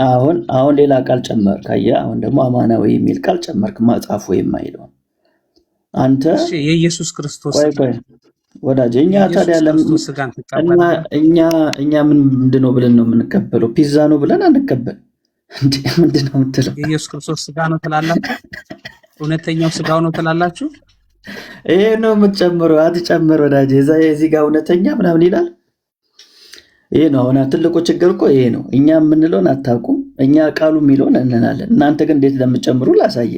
አሁን ሌላ ቃል ጨመርክ። አየህ፣ አሁን ደግሞ አማናዊ የሚል ቃል ጨመርክ። መጽሐፉ የማይለው አንተ የኢየሱስ ክርስቶስ ቆይ ወዳጄ፣ እኛ ታዲያ እኛ ምንድን ነው ብለን ነው የምንቀበለው? ፒዛ ነው ብለን አንቀበል። ምንድን ነው የምትለው? የኢየሱስ ክርስቶስ ስጋ ነው ትላላችሁ? እውነተኛው ስጋው ነው ትላላችሁ? ይሄ ነው የምትጨምረው። አትጨምር ወዳጄ። እዚህ ጋር እውነተኛ ምናምን ይላል። ይሄ ነው አሁን ትልቁ ችግር እኮ ይሄ ነው። እኛ የምንለውን አታውቁም፣ እኛ ቃሉ የሚለውን እንላለን። እናንተ ግን እንዴት እንደምትጨምሩ ላሳየ።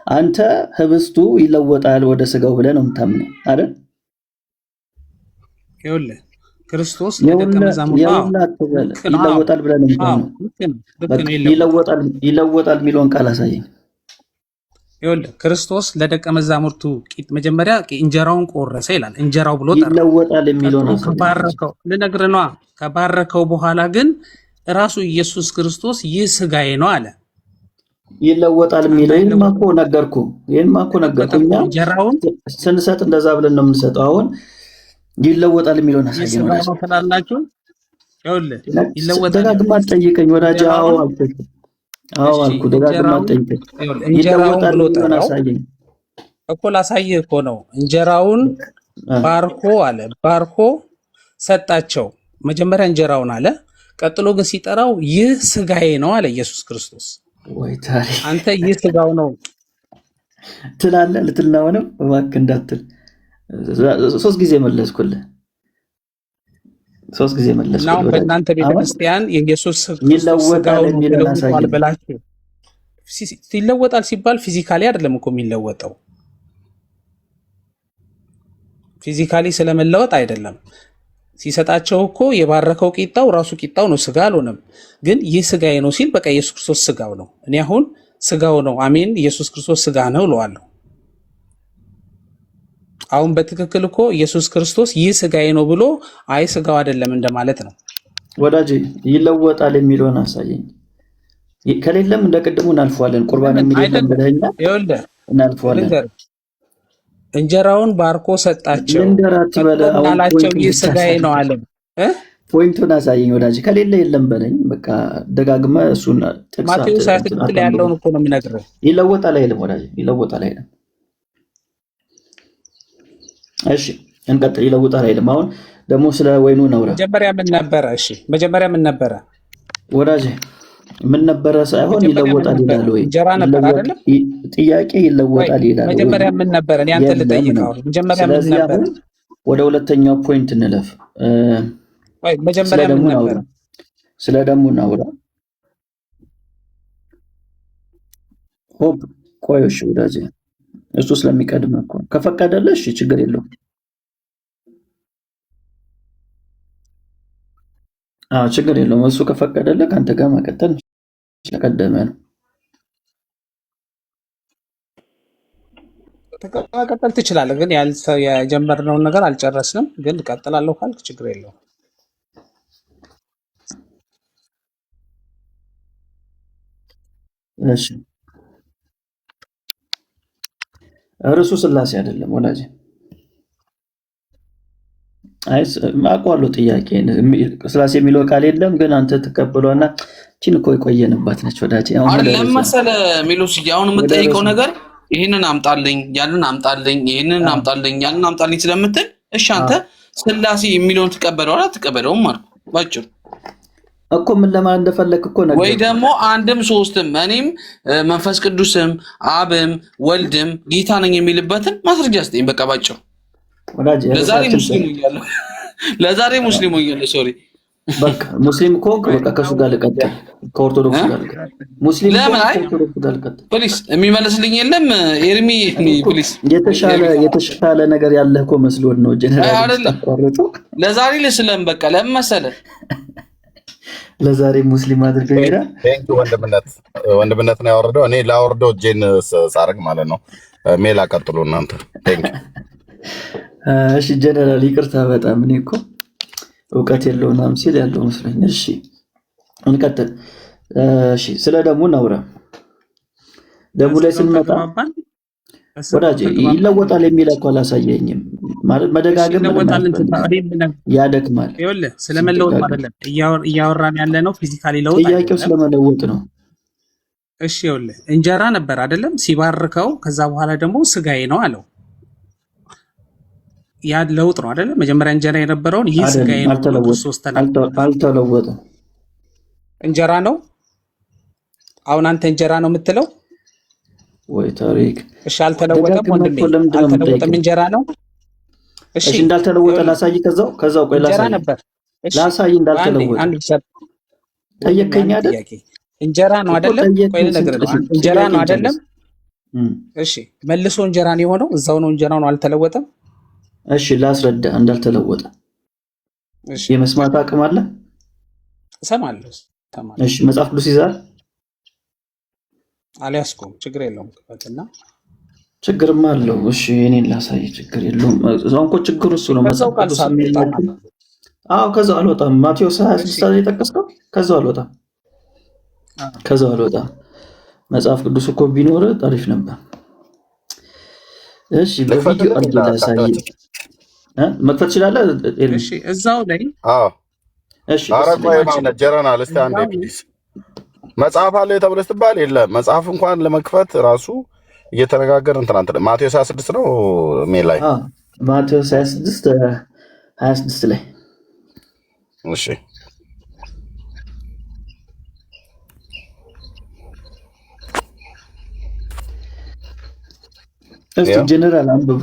አንተ ህብስቱ ይለወጣል ወደ ስጋው ብለህ ነው የምታምነው አይደል? ይኸውልህ ክርስቶስ ለደቀ መዛሙርቱ ይለወጣል ብለህ ነው የምታምነው። ይለወጣል የሚለውን ቃል አሳየኝ። ይኸውልህ ክርስቶስ ለደቀ መዛሙርቱ መጀመሪያ እንጀራውን ቆረሰ ይላል። እንጀራው ብሎ ጠራ። ይለወጣል የሚለውን ከባረከው ልነግርህ ነዋ። ከባረከው በኋላ ግን ራሱ ኢየሱስ ክርስቶስ ይህ ስጋዬ ነው አለ። ይለወጣል የሚለው ይሄንማ እኮ ነገርኩ። እኛ እንጀራውን ስንሰጥ እንደዛ ብለን ነው የምንሰጠው። አሁን ይለወጣል የሚለውን አሳየኝ ነው ተላላችሁ። ይኸውልህ ይለወጣል ደጋግማ ጠይቀኝ ወዳጅ። አዎ አልኩ ደጋግማ ጠይቀኝ። ይለወጣል የሚለውን አሳየኝ እኮ ላሳየህ እኮ ነው። እንጀራውን ባርኮ አለ። ባርኮ ሰጣቸው። መጀመሪያ እንጀራውን አለ። ቀጥሎ ግን ሲጠራው ይህ ስጋዬ ነው አለ ኢየሱስ ክርስቶስ። ወይ ታዲያ አንተ ይህ ስጋው ነው ትላለህ። ልትልና ሆነም እባክህ እንዳትል። 3 ጊዜ መለስኩልህ። 3 ጊዜ መለስኩልህ። አሁን በእናንተ ቤተክርስቲያን የኢየሱስ ስጋው ነው ብላችሁ ይለወጣል ሲባል ፊዚካሊ አይደለም እኮ የሚለወጠው። ፊዚካሊ ስለመለወጥ አይደለም። ሲሰጣቸው እኮ የባረከው ቂጣው ራሱ ቂጣው ነው፣ ስጋ አልሆነም። ግን ይህ ስጋዬ ነው ሲል በቃ ኢየሱስ ክርስቶስ ስጋው ነው። እኔ አሁን ስጋው ነው አሜን፣ ኢየሱስ ክርስቶስ ስጋ ነው እለዋለሁ። አሁን በትክክል እኮ ኢየሱስ ክርስቶስ ይህ ስጋዬ ነው ብሎ አይ ስጋው አይደለም እንደማለት ነው። ወዳጄ ይለወጣል የሚለውን አሳየኝ። ከሌለም እንደ ቅድሙ እናልፈዋለን። ቁርባን የሚለለም ብለኸኛል፣ እናልፈዋለን። እንጀራውን ባርኮ ሰጣቸው አላቸው፣ ይህ ስጋዬ ነው አለ። ፖይንቱን አሳየኝ ወዳጄ። ከሌለ የለም በለኝ። በቃ ደጋግመህ እሱን ጥቅስ ማቴዎስ 26 ላይ ያለውን እኮ ነው የሚነግርህ። ይለወጣል አይልም ወዳጄ፣ ይለወጣል አይልም። እሺ እንቀጥል። ይለውጣል አይልም። አሁን ደግሞ ስለ ወይኑ ነውራ መጀመሪያ ምን ነበረ? እሺ መጀመሪያ ምን ነበረ ወዳጄ? ምን ነበረ ሳይሆን ይለወጣል ይላል ወይ? እንጀራ ነበር አይደለም? ጥያቄ ይለወጣል ይላል። መጀመሪያ ምን ነበረ? እኔ አንተ ልጠይቀው። መጀመሪያ ምን ነበረ? ወደ ሁለተኛው ፖይንት እንለፍ። ወይ መጀመሪያ ምን ነበረ? ስለ ደሙ ነውራ። ሆፕ ቆይሽ ወዳጄ፣ እሱ ስለሚቀድም እኮ ከፈቀደልሽ ችግር የለውም። ችግር የለውም። እሱ ከፈቀደልህ ከአንተ ጋር መቀጠል ስለቀደመ ነው። መቀጠል ትችላለህ፣ ግን የጀመርነውን ነገር አልጨረስንም። ግን እቀጥላለሁ ካልክ ችግር የለውም። እሺ እርሱ ስላሴ አይደለም ወዳጄ። አውቀዋለሁ ጥያቄ ስላሴ የሚለው ቃል የለም፣ ግን አንተ ተቀበሏና እቺን እኮ የቆየንባት ነች ወዳጄ። አይደለም መሰለህ ሚሉስ አሁን የምጠይቀው ነገር ይህንን አምጣልኝ፣ ያንን አምጣልኝ፣ ይህንን አምጣልኝ፣ ያንን አምጣልኝ ስለምትል እሺ አንተ ስላሴ የሚለውን ትቀበለዋል አትቀበለውም ማለት ባጭሩ እኮ ምን ለማለት እንደፈለክ እኮ ነገር ወይ ደግሞ አንድም ሶስትም እኔም መንፈስ ቅዱስም አብም ወልድም ጌታ ነኝ የሚልበትን ማስረጃ ስጠኝ። በቃ ባጭሩ ወዳጄ ለዛሬ ሙስሊም ሆኛለሁ። ሶሪ በቃ ሙስሊም ከሆንክ በቃ ከሱ ጋር ልቀጥል፣ ከኦርቶዶክስ ጋር ልቀጥል። ሙስሊም ከኦርቶዶክስ ጋር ልቀጥል። ፕሊስ የሚመልስልኝ የለም ኤርሚ ፕሊስ። የተሻለ ነገር ያለህ እኮ መስሎን ነው ጀነራል ተቆርጦ ለዛሬ ልስለም በቃ ለምን መሰለህ ለዛሬ ሙስሊም አድርገህ ይራ ቴንክ ወንድምነት ነው ያወረደው። እኔ ላወርደው እጄን ሳረግ ማለት ነው። ሜል አቀጥሉ እናንተ። ቴንክ እሺ ጀነራል ይቅርታ በጣም እኔ እኮ እውቀት የለውም ሲል ያለው መስሎኝ። እሺ እንቀጥል። እሺ ስለ ደሙ እናውራ። ደሙ ላይ ስንመጣ ወዳጄ ይለወጣል የሚል እኮ አላሳየኝም። ማለት መደጋገም ያደክማል። ይኸውልህ ስለመለወጥ አይደለም እያወራን ያለ ነው። ፊዚካሊ ለውጥ ጥያቄው ስለመለወጥ ነው። እሺ ይኸውልህ እንጀራ ነበር አይደለም ሲባርከው፣ ከዛ በኋላ ደግሞ ስጋዬ ነው አለው። ያ ለውጥ ነው አይደለም? መጀመሪያ እንጀራ የነበረውን ይህ ስጋዬ ነው አልተለወጠም። እንጀራ ነው። አሁን አንተ እንጀራ ነው የምትለው ወይ ታሪክ? እሺ አልተለወጠም ወንድሜ፣ አልተለወጠም እንጀራ ነው። እሺ እንዳልተለወጠ ላሳይ። ከዛው ቆይ ላሳይ እንዳልተለወጠ ጠየቀኝ አይደል? እንጀራ ነው አይደለም? ቆይ ልነግርህ፣ እንጀራ ነው አይደለም? እሺ መልሶ እንጀራ ነው የሆነው። እዛው ነው እንጀራ ነው፣ አልተለወጠም። እሺ ላስረዳ እንዳልተለወጠ። እሺ የመስማት አቅም አለ? እሰማለሁ። እሺ መጽሐፍ ቅዱስ ይዛል? አልያዝኩም። ችግር የለውም ክፈትና። ችግርማ አለው። እሺ እኔን ላሳይ። ችግር የለውም። አሁን እኮ ችግሩ እሱ ነው። መጽሐፍ ቅዱስ ከዛው አልወጣም። ማቴዎስ 26 ላይ የጠቀስከው ከዛው አልወጣም። መጽሐፍ ቅዱስ እኮ ቢኖር አሪፍ ነበር። እሺ በቪዲዮ ላሳይ። መክፈት ይችላል? እሺ እዛው ላይ እሺ አረቆይ ማለት ጀራናል። እስቲ አንዴ ፕሊዝ መጽሐፍ አለ ተብሎ ስትባል የለም። መጽሐፍ እንኳን ለመክፈት ራሱ እየተነጋገርን ትናንት ማቴዎስ 26 ነው ሜል ላይ ማቴዎስ 26 ላይ እሺ እስቲ ጀነራል አንብቡ፣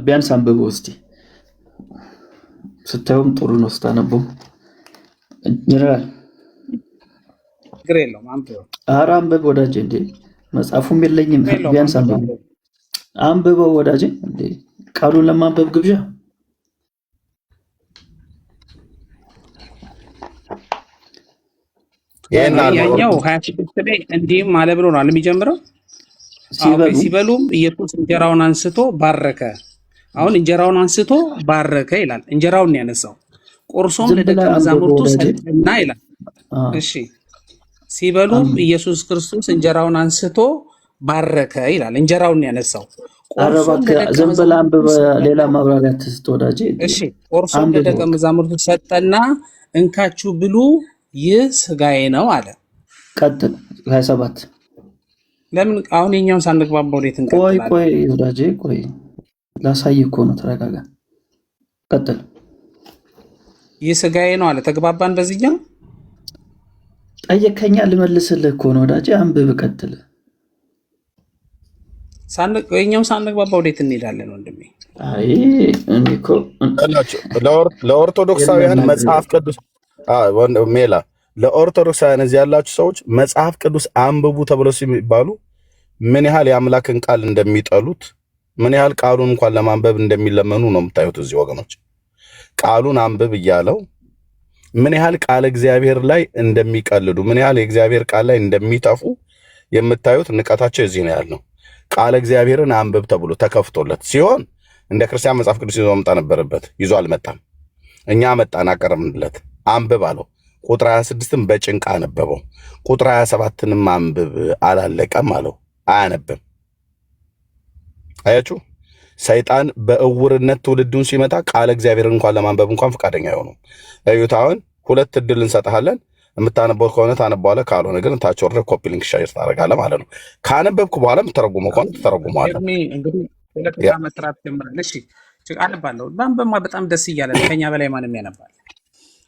ቢያንስ አንብቡ እስቲ። ስታዩም ጥሩ ነው ስታነቡ። ጀነራል ችግር የለውም አንብበው። ኧረ አንብብ ወዳጄ። እንዴ መጽሐፉም የለኝም። ቢያንስ አንብበው ወዳጄ። እንዴ ቃሉን ለማንበብ ግብዣ ያኛው 26 ላይ እንዲህም አለ ብሎ ነው የሚጀምረው። ሲበሉም ኢየሱስ እንጀራውን አንስቶ ባረከ። አሁን እንጀራውን አንስቶ ባረከ ይላል። እንጀራውን ያነሳው ቆርሶም ለደቀ መዛሙርቱ ሰጠና ይላል። እሺ ሲበሉም ኢየሱስ ክርስቶስ እንጀራውን አንስቶ ባረከ ይላል። እንጀራውን ያነሳው ዝም ብለህ አንብበ ሌላ ማብራሪያ ትስጥ ወዳጄ። እሺ ቆርሶም ለደቀ መዛሙርቱ ሰጠና እንካችሁ ብሉ ይህ ስጋዬ ነው አለ። ቀጥል 27 ለምን አሁን የኛውን ሳንግባባ ወዴት እንቀጥላለን? ቆይ ወዳጄ ቆይ ላሳይህ እኮ ነው። ተረጋጋ። ቀጥል። ይህ ስጋዬ ነው አለ። ተግባባን? በዚህኛው ጠየከኛ ልመልስልህ እኮ ነው ወዳጄ። አንብብ። ቀጥል። የኛውን ሳንግባባ ወዴት እንሄዳለን ወንድሜ? አይ እኔ እኮ ለኦርቶዶክሳውያን መጽሐፍ ቅዱስ ሜላ ለኦርቶዶክሳውያን እዚህ ያላችሁ ሰዎች መጽሐፍ ቅዱስ አንብቡ ተብለው ሲባሉ ምን ያህል የአምላክን ቃል እንደሚጠሉት ምን ያህል ቃሉን እንኳን ለማንበብ እንደሚለመኑ ነው የምታዩት። እዚህ ወገኖች ቃሉን አንብብ እያለው ምን ያህል ቃል እግዚአብሔር ላይ እንደሚቀልዱ ምን ያህል የእግዚአብሔር ቃል ላይ እንደሚጠፉ የምታዩት ንቀታቸው እዚህ ነው ያለው። ቃል እግዚአብሔርን አንብብ ተብሎ ተከፍቶለት ሲሆን እንደ ክርስቲያን መጽሐፍ ቅዱስ ይዞ መምጣት ነበረበት። ይዞ አልመጣም። እኛ መጣን አቀረብንለት። አንብብ አለው። ቁጥር 26ን በጭንቅ አነበበው። ቁጥር 27ንም አንብብ አላለቀም አለው። አያነብም። አያችሁ፣ ሰይጣን በእውርነት ትውልዱን ሲመታ ቃል እግዚአብሔር እንኳን ለማንበብ እንኳን ፈቃደኛ አይሆኑም። እዩት፣ አሁን ሁለት እድል እንሰጥሃለን። የምታነበው ከሆነ ታነበዋለህ፣ ካልሆነ ግን ታች ወርደህ ኮፒ ሊንክ ሼር ታደርጋለህ ማለት ነው። ካነበብኩ በኋላ የምትተረጉመው ከሆነ ትተረጉመዋለህ። እንግዲህ ሁለተኛ መስራት ጀምራለህ። እሺ አነባለሁ። ባንበማ በጣም ደስ እያለ ከኛ በላይ ማንም ያነባል።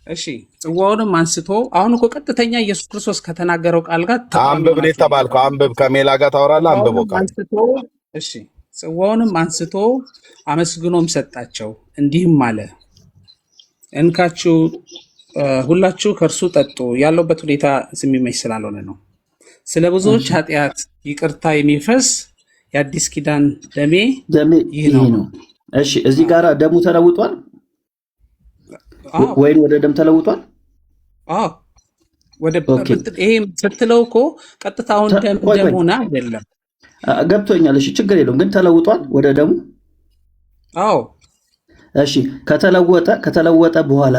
እሺ ጽዋውንም አንስቶ አሁን እኮ ቀጥተኛ ኢየሱስ ክርስቶስ ከተናገረው ቃል ጋር አንብብ ነው የተባልከው። አንብብ፣ ከሜላ ጋር ታወራለህ። አንብበው ቃል አንስቶ እሺ ጽዋውንም አንስቶ አመስግኖም ሰጣቸው፣ እንዲህም አለ እንካችሁ ሁላችሁ ከእርሱ ጠጡ። ያለውበት ሁኔታ የሚመች ስላልሆነ ነው። ስለ ብዙዎች ኃጢአት ይቅርታ የሚፈስ የአዲስ ኪዳን ደሜ ይህ ነው። እሺ እዚህ ጋር ደሙ ተለውጧል ወይም ወደ ደም ተለውጧል? አዎ ወደ ይሄ ስትለው እኮ ቀጥታውን ደም ሆነ አይደለም። ገብቶኛል። እሺ ችግር የለውም ግን ተለውጧል ወደ ደሙ። አዎ እሺ ከተለወጠ በኋላ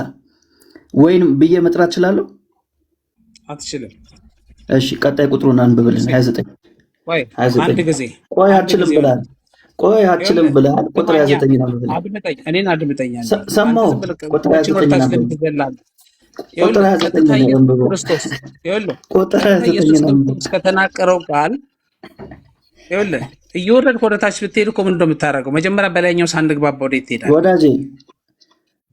ወይንም ብዬ መጥራት እችላለሁ? አትችልም። እሺ ቀጣይ ቁጥሩን አንብብልን። 29 አንድ ጊዜ ቆይ አትችልም ብለሃል። ቁጥር 29 ነው ብለሃል። አድምጠኝ፣ እኔን አድምጠኝ። ሰማሁ። ቁጥር 29 ነው። ቁጥር 29 ነው። ክርስቶስ ይኸውልህ፣ ቁጥር 29 ነው ከተናገረው ቃል ይኸውልህ፣ እየወረድክ ወደ ታች ብትሄድ እኮ ምንድን ነው የምታደርገው? መጀመሪያ በላይኛው ሳንግባባ ወዴት ትሄዳለህ? ወዳጄ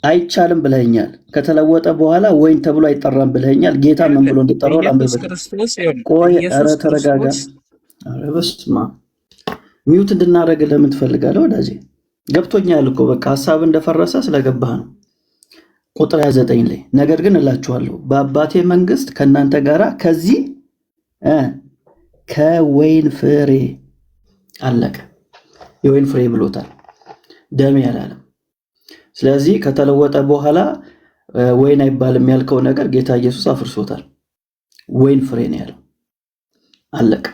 አይቻልም ብለኸኛል። ከተለወጠ በኋላ ወይን ተብሎ አይጠራም ብለኸኛል። ጌታ ምን ብሎ እንዲጠራው ቆይ፣ ኧረ ተረጋጋ። ኧረ በስመ አብ ሚውት እንድናደርግ ለምን ትፈልጋለህ ወዳጄ? ገብቶኛል እኮ በቃ ሀሳብ እንደፈረሰ ስለገባህ ነው። ቁጥር 29 ላይ ነገር ግን እላችኋለሁ በአባቴ መንግስት ከእናንተ ጋር ከዚህ ከወይን ፍሬ አለቀ። የወይን ፍሬ ብሎታል፣ ደሜ አላለም። ስለዚህ ከተለወጠ በኋላ ወይን አይባልም ያልከው ነገር ጌታ ኢየሱስ አፍርሶታል። ወይን ፍሬ ነው ያለው። አለቀ።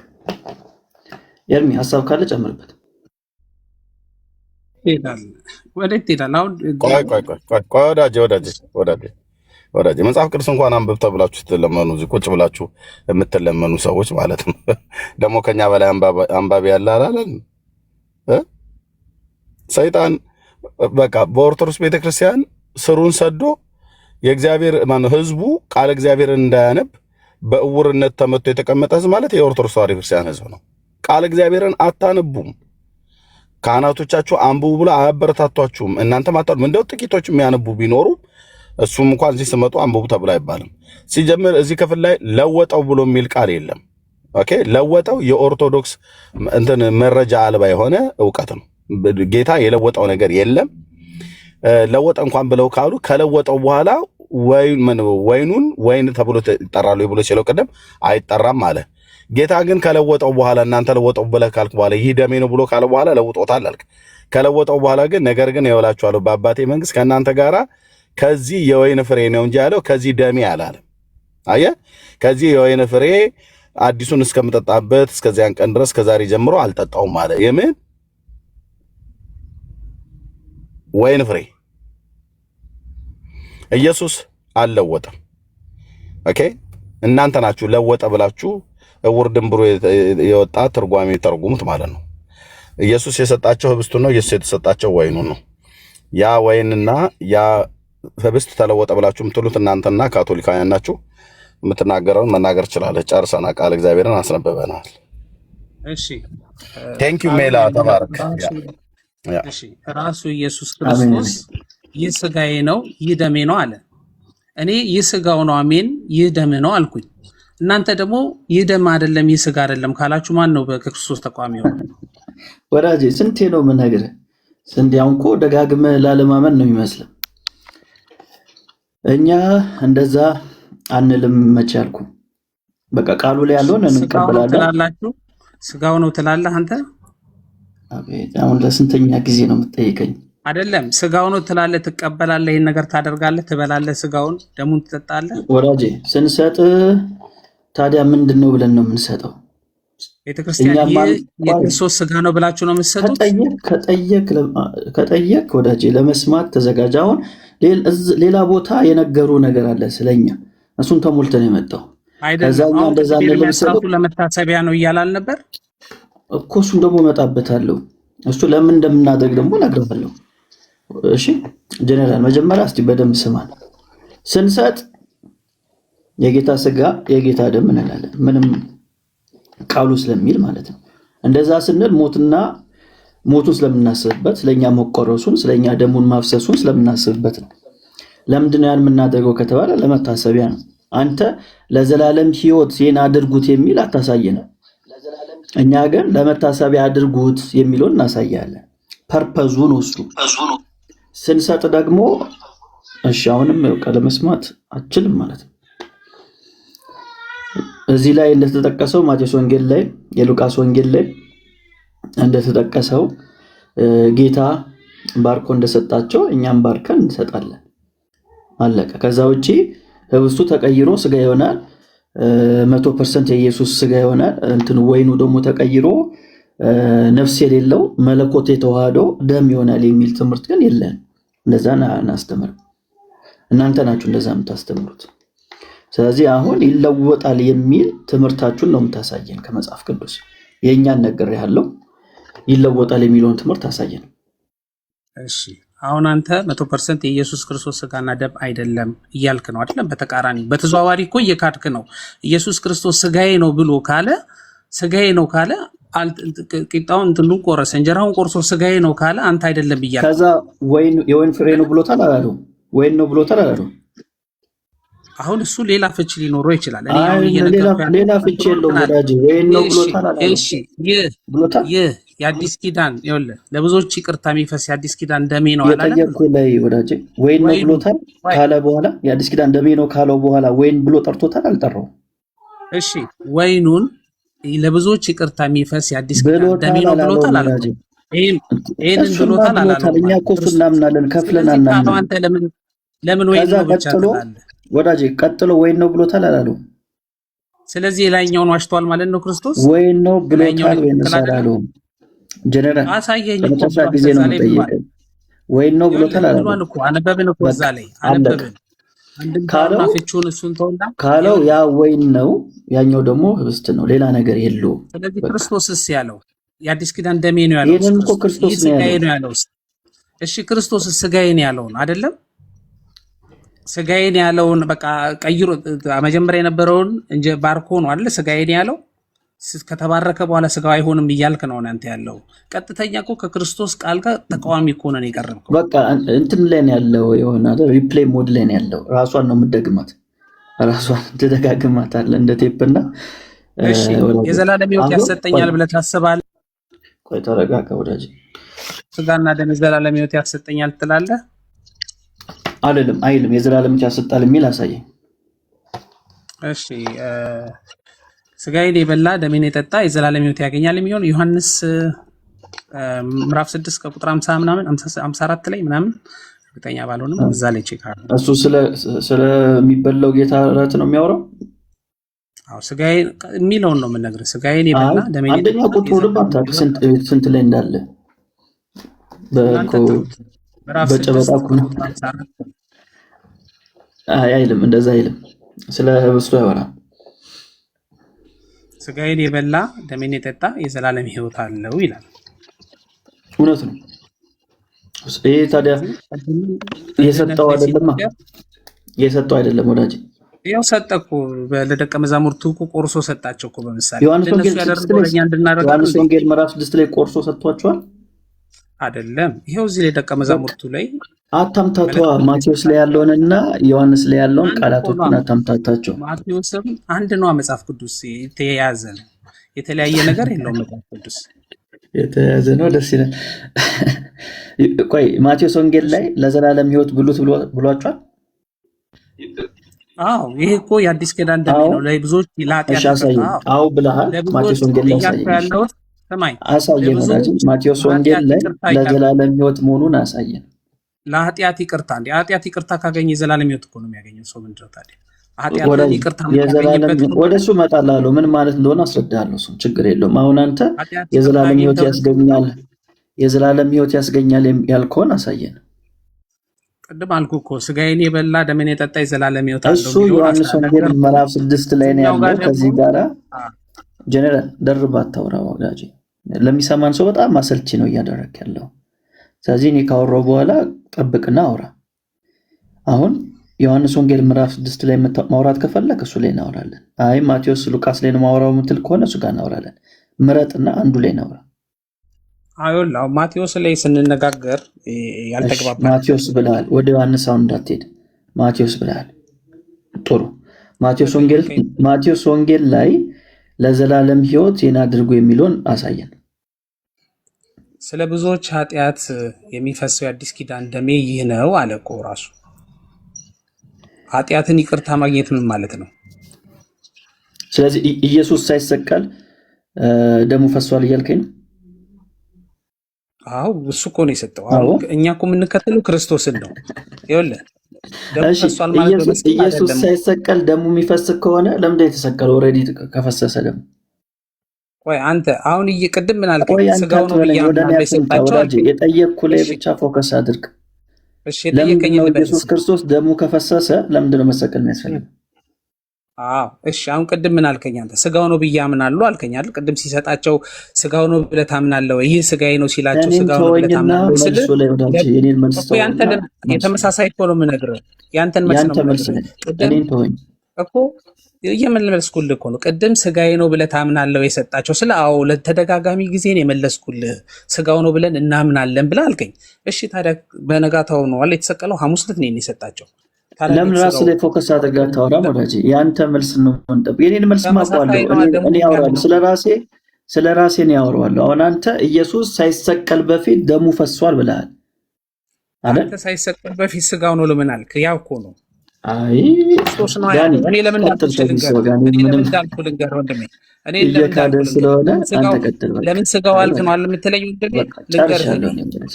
ኤርሚ ሀሳብ ካለ ጨምርበት። ወዴት ትሄዳለህ አሁን? ወዳጄ መጽሐፍ ቅዱስ እንኳን አንብብ ተብላችሁ ስትለመኑ እዚህ ቁጭ ብላችሁ የምትለመኑ ሰዎች ማለት ነው። ደግሞ ከኛ በላይ አንባቢ ያለ አላለን። ሰይጣን በቃ በኦርቶዶክስ ቤተክርስቲያን ስሩን ሰዶ የእግዚአብሔር ህዝቡ ቃል እግዚአብሔርን እንዳያነብ በእውርነት ተመቶ የተቀመጠ ህዝብ ማለት የኦርቶዶክስ ተዋሕዶ ክርስቲያን ህዝብ ነው። ቃል እግዚአብሔርን አታነቡም። ካህናቶቻችሁ አንብቡ ብሎ አያበረታቷችሁም። እናንተም አታነቡም። እንደው ጥቂቶች የሚያነቡ ቢኖሩ እሱም እንኳን እዚህ ስመጡ አንብቡ ተብሎ አይባልም። ሲጀምር እዚህ ክፍል ላይ ለወጠው ብሎ የሚል ቃል የለም። ኦኬ፣ ለወጠው የኦርቶዶክስ እንትን መረጃ አልባ የሆነ እውቀት ነው። ጌታ የለወጠው ነገር የለም። ለወጠ እንኳን ብለው ካሉ ከለወጠው በኋላ ወይኑን ወይን ተብሎ ይጠራሉ ብሎ ሲለው ቅድም አይጠራም አለ። ጌታ ግን ከለወጠው በኋላ እናንተ ለወጠው ብለህ ካልክ በኋላ ይህ ደሜ ነው ብሎ ካለ በኋላ ለውጦታል አልክ። ከለወጠው በኋላ ግን ነገር ግን ይወላችኋለሁ በአባቴ መንግስት ከእናንተ ጋራ ከዚህ የወይን ፍሬ ነው እንጂ ያለው ከዚህ ደሜ አላለም። አየህ፣ ከዚህ የወይን ፍሬ አዲሱን እስከምጠጣበት እስከዚያን ቀን ድረስ ከዛሬ ጀምሮ አልጠጣውም አለ። የምን ወይን ፍሬ? ኢየሱስ አልለወጠም። ኦኬ፣ እናንተ ናችሁ ለወጠ ብላችሁ እውር ድንብሩ የወጣ ትርጓሜ ተርጉሙት ማለት ነው። ኢየሱስ የሰጣቸው ህብስቱን ነው። ኢየሱስ የተሰጣቸው ወይኑን ነው። ያ ወይንና ያ ህብስት ተለወጠ ብላችሁ የምትሉት እናንተና ካቶሊካውያን ናችሁ። የምትናገረውን መናገር ትችላለህ። ጨርሰናል። ቃል እግዚአብሔርን አስነበበናል። እሺ፣ ቴንክ ዩ ሜላ፣ ተባረክ። እሺ፣ ራሱ ኢየሱስ ክርስቶስ ይህ ስጋዬ ነው ይህ ደሜ ነው አለ። እኔ ይህ ስጋው ነው አሜን፣ ይህ ደም ነው አልኩኝ። እናንተ ደግሞ ይህ ደም አይደለም ይህ ስጋ አይደለም ካላችሁ ማን ነው በክርስቶስ ተቋሚ ሆነ? ወዳጄ ስንቴ ነው የምነግርህ? ስንቴ አሁን እኮ ደጋግመህ ላለማመን ነው የሚመስለው። እኛ እንደዛ አንልም። መቼ አልኩ? በቃ ቃሉ ላይ ያለውን እንቀበላለን። ስጋው ነው ትላለህ አንተ። አቤት! አሁን ለስንተኛ ጊዜ ነው የምትጠይቀኝ? አይደለም ስጋው ነው ትላለህ፣ ትቀበላለህ፣ ይሄን ነገር ታደርጋለህ፣ ትበላለህ፣ ስጋውን ደሙን ትጠጣለህ። ወዳጄ ስንሰጥ ታዲያ ምንድነው ብለን ነው የምንሰጠው? ቤተክርስቲያን የክርስቶስ ስጋ ነው ብላችሁ ነው የምትሰጡት? ከጠየቅ ወዳጄ ለመስማት ተዘጋጅ። አሁን ሌላ ቦታ የነገሩ ነገር አለ ስለኛ፣ እሱን ተሞልተን የመጣው አይደለም። እንደዛ ለመታሰቢያ ነው እያላል ነበር እኮ። እሱን ደግሞ እመጣበታለሁ። እሱ ለምን እንደምናደርግ ደግሞ እነግርሃለሁ። እሺ ጀነራል፣ መጀመሪያ እስቲ በደንብ ስማን። ስንሰጥ የጌታ ስጋ የጌታ ደም እንላለን፣ ምንም ቃሉ ስለሚል ማለት ነው። እንደዛ ስንል ሞቱን ስለምናስብበት፣ ስለኛ መቆረሱን፣ ስለኛ ደሙን ማፍሰሱን ስለምናስብበት ነው። ለምንድን ነው ያን የምናደርገው ከተባለ ለመታሰቢያ ነው። አንተ ለዘላለም ሕይወት ይህን አድርጉት የሚል አታሳየንም። እኛ ግን ለመታሰቢያ አድርጉት የሚለውን እናሳያለን። ፐርፐዙ ነው እሱ። ስንሰጥ ደግሞ እሺ፣ አሁንም ለመስማት አችልም ማለት ነው። እዚህ ላይ እንደተጠቀሰው ማቴዎስ ወንጌል ላይ፣ የሉቃስ ወንጌል ላይ እንደተጠቀሰው ጌታ ባርኮ እንደሰጣቸው እኛም ባርከን እንሰጣለን። አለቀ። ከዛ ውጪ ህብስቱ ተቀይሮ ስጋ ይሆናል፣ 100% የኢየሱስ ስጋ ይሆናል። እንትን ወይኑ ደግሞ ተቀይሮ ነፍስ የሌለው መለኮት የተዋሃደው ደም ይሆናል የሚል ትምህርት ግን የለን። እንደዛ እናስተምርም። እናንተ ናችሁ እንደዛ የምታስተምሩት። ስለዚህ አሁን ይለወጣል የሚል ትምህርታችሁን ነው የምታሳየን ከመጽሐፍ ቅዱስ። የእኛን ነገር ያለው ይለወጣል የሚለውን ትምህርት አሳየን። እሺ አሁን አንተ 100% የኢየሱስ ክርስቶስ ስጋና ደም አይደለም እያልክ ነው አይደለም? በተቃራኒ በተዘዋዋሪ እኮ እየካድክ ነው። ኢየሱስ ክርስቶስ ስጋዬ ነው ብሎ ካለ ስጋዬ ነው ካለ ቂጣውን እንትኑን ቆረሰ፣ እንጀራውን ቆርሶ ስጋዬ ነው ካለ አንተ አይደለም እያልክ። ከዛ የወይን ፍሬ ነው ብሎታል አላሉ? ወይን ነው ብሎታል አላሉ? አሁን እሱ ሌላ ፍቺ ሊኖረው ይችላል። ሌላ ፍቺ የለውም ወዳጅ። ወይን ነው ብሎታል አላሉ? እሺ ይህ የአዲስ ኪዳን ይኸውልህ ለብዙዎች ይቅርታ የሚፈስ የአዲስ ኪዳን ደሜ ነው አላለም? የጠየቅኩህ ላይ ወዳጅ ወይን ነው ብሎታል ካለ በኋላ የአዲስ ኪዳን ደሜ ነው ካለው በኋላ ወይን ብሎ ጠርቶታል አልጠራውም? እሺ ወይኑን ለብዙዎች ይቅርታ የሚፈስ የአዲስ ኪዳን ደሜ ነው ብሎታል አላለም? ይሄንን ብሎታል አላለም? እኛ እኮ እሱን እናምናለን፣ ከፍለን አናምንም። አንተ ለምን ወይን ነው ብቻ ትላለህ? ወዳጅ ቀጥሎ ወይን ነው ብሎታል አላለም? ስለዚህ የላይኛውን ዋሽቷል ማለት ነው ክርስቶስ። ወይን ነው ብሎታል ወይን አላለም? ጀነራል አሳየኝ ጊዜ ነው የምጠይቀው። ወይን ነው ብሎታል አላለም? አነበብን እኮ እዛ ላይ አነበብን። ካለው ያ ወይን ነው፣ ያኛው ደግሞ ህብስት ነው፣ ሌላ ነገር የለውም። ስለዚህ ክርስቶስስ ያለው የአዲስ ኪዳን ደሜ ነው ያለው ስጋዬ ነው ያለው። እሺ ክርስቶስ ስጋዬን ያለውን አይደለም? ስጋዬን ያለውን በቃ ቀይሮ መጀመሪያ የነበረውን እንጂ ባርኮ ነው አይደል ስጋዬን ያለው። ከተባረከ በኋላ ስጋው አይሆንም እያልክ ነው አንተ ያለው። ቀጥተኛ እኮ ከክርስቶስ ቃል ጋር ተቃዋሚ እኮ ነው የቀረብከው። በቃ እንትን ላይ ነው ያለው፣ የሆነ ሪፕሌይ ሞድ ላይ ነው ያለው። ራሷን ነው የምትደግማት፣ ራሷን ትደጋግማታለህ እንደ ቴፕና። እሺ የዘላለም ሕይወት ያሰጠኛል ብለህ ታስባለህ? ቆይ ተረጋጋ ወዳጅ። ስጋና ደም የዘላለም ሕይወት ያሰጠኛል ትላለህ? አይደለም አይልም። የዘላለም ሕይወት ያሰጣል የሚል አሳየኝ። እሺ ስጋዬን የበላ ደሜን የጠጣ የዘላለም ሕይወት ያገኛል የሚሆን ዮሐንስ ምዕራፍ 6 ከቁጥር 50 ምናምን 54 ላይ ምናምን እርግጠኛ ባልሆንም እዛ ላይ ቼክ አድርጉ። እሱ ስለሚበላው ጌታ ራት ነው የሚያወራው። አዎ ስጋዬን የሚለውን ነው የምነግርህ። ስጋዬን የበላ ደሜን አንደኛ ቁጥሩ ልብ አንተ ስንት ላይ እንዳለ በጨበጣ እኮ ነው አይልም፣ እንደዛ አይልም። ስለ ህብስቱ ያወራል። ስጋዬን የበላ ደሜን የጠጣ የዘላለም ሕይወት አለው ይላል። እውነት ነው። ይሄ ታዲያ የሰጠው አይደለም፣ የሰጠው አይደለም ወዳጅ። ያው ሰጠኩ ለደቀ መዛሙርቱ ቆርሶ ሰጣቸው እኮ በምሳሌ ዮሐንስ ወንጌል ምዕራፍ 6 ላይ ቆርሶ ሰጥቷቸዋል አይደለም? ይሄው እዚህ ላይ ደቀ መዛሙርቱ ላይ አታምታቷ። ማቴዎስ ላይ ያለውንና ዮሐንስ ላይ ያለውን ቃላቶችን አታምታታቸው። ማቴዎስም አንድ ነው፣ መጽሐፍ ቅዱስ የተያያዘ ነው፣ የተለያየ ነገር የለውም። መጽሐፍ ቅዱስ የተያያዘ ነው። ደስ ይላል። ቆይ ማቴዎስ ወንጌል ላይ ለዘላለም ሕይወት ብሉት ብሏቸዋል። አዎ ይሄ እኮ የአዲስ ኪዳን ደም ነው ለብዙዎች ለኃጢአት አዎ ብለሃል። ማቴዎስ ወንጌል ላይ አሳየን። ማቴዎስ ወንጌል ላይ ለዘላለም ሕይወት መሆኑን አሳየን። ለኃጢአት ይቅርታ እንደ ኃጢአት ይቅርታ ካገኘ የዘላለም ሕይወት እኮ ነው የሚያገኘው ሰው። ምንድን ነው ታዲያ ኃጢአት ይቅርታ ወደ እሱ እመጣልሃለሁ። ምን ማለት እንደሆነ አስረዳሃለሁ። እሱም ችግር የለውም። አሁን አንተ የዘላለም ሕይወት ያስገኛል ያልከውን አሳየን። ቅድም አልኩ እኮ ስጋዬን የበላ ደሜን የጠጣ የዘላለም ሕይወት አለው። እሱ ዮሐንስ ወንጌል ምዕራፍ 6 ላይ ነው ያለው። ከዚህ ጋራ ጀነራል ደርባ አታውራ ወዳጄ። ለሚሰማን ሰው በጣም አሰልቺ ነው እያደረክ ያለው። ስለዚህ እኔ ካወራሁ በኋላ ጠብቅና አውራ። አሁን ዮሐንስ ወንጌል ምዕራፍ 6 ላይ ማውራት ከፈለክ እሱ ላይ እናወራለን። አይ ማቴዎስ ሉቃስ ላይ ነው ማውራው የምትል ከሆነ እሱ ጋር እናወራለን። ምረጥና አንዱ ላይ እናውራ። አይወላው ማቴዎስ ላይ ስንነጋገር ያልተግባባ ማቴዎስ ብለሃል። ወደ ዮሐንስ አሁን እንዳትሄድ ማቴዎስ ብለሃል። ጥሩ። ማቴዎስ ወንጌል ላይ ለዘላለም ሕይወት ይህን አድርጉ የሚለውን አሳየን። ስለ ብዙዎች ኃጢአት የሚፈሰው የአዲስ ኪዳን ደሜ ይህ ነው አለ እኮ ራሱ። ኃጢአትን ይቅርታ ማግኘት ምን ማለት ነው? ስለዚህ ኢየሱስ ሳይሰቀል ደሙ ፈሷል እያልከኝ ነው? አዎ እሱ እኮ ነው የሰጠው። እኛ እኮ የምንከተለው ክርስቶስን ነው። ይኸውልህ ኢየሱስ ሳይሰቀል ደሙ የሚፈስ ከሆነ ለምንድን ነው የተሰቀለው? ኦልሬዲ ከፈሰሰ ደሙ። ቆይ አንተ አሁን ቅድም ምን አልከኝ? ስጋው ነው የጠየቅኩ ላይ ብቻ ፎከስ አድርግ። እሺ የጠየቀኝ ኢየሱስ ክርስቶስ ደሙ ከፈሰሰ ለምንድን ነው መሰቀል የሚያስፈልገው? አዎ እሺ አሁን ቅድም ምን አልከኝ? አንተ ስጋው ነው ብዬ አምናለሁ አልከኝ አይደል? ቅድም ሲሰጣቸው ስጋው ነው ብለህ ታምናለህ? ይህ ስጋዬ ነው ሲላቸው ስጋው ነው ብለህ ታምናለህ? ያንተ የተመሳሳይ እኮ ነው የምነግርህ። ያንተን መልስ ነው የምነግርህ እኮ እየመለስኩልህ እኮ ነው። ቅድም ስጋዬ ነው ብለህ ታምናለህ የሰጣቸው ስለ አዎ ለተደጋጋሚ ጊዜ ነው የመለስኩልህ። ስጋው ነው ብለን እናምናለን ብለህ አልከኝ። እሺ ታዲያ በነጋታው ነው አለ የተሰቀለው። ሐሙስ ዕለት ነው የሰጣቸው። ለምን ራስ ላይ ፎከስ አድርጋ ታወራ ወዳጄ? ያንተ መልስ ነው እንጠብ። የኔን መልስ ማቋለሁ እኔ ያወራለሁ። ስለ ራሴ ነው ያወራለሁ። አሁን አንተ ኢየሱስ ሳይሰቀል በፊት ደሙ ፈሷል ብለሃል አይደል? አንተ ሳይሰቀል በፊት ስጋው ነው ለምን አልክ? ያው እኮ ነው። አይ ክርስቶስ ነው ያለው። እኔ ለምን እንዳልኩ ልንገር ወንድሜ። እኔ ለምን ስለሆነ አንተ ቀጥል። ለምን ስጋው አልክ ነው አይደል የምትለኝ ወንድሜ? ልንገር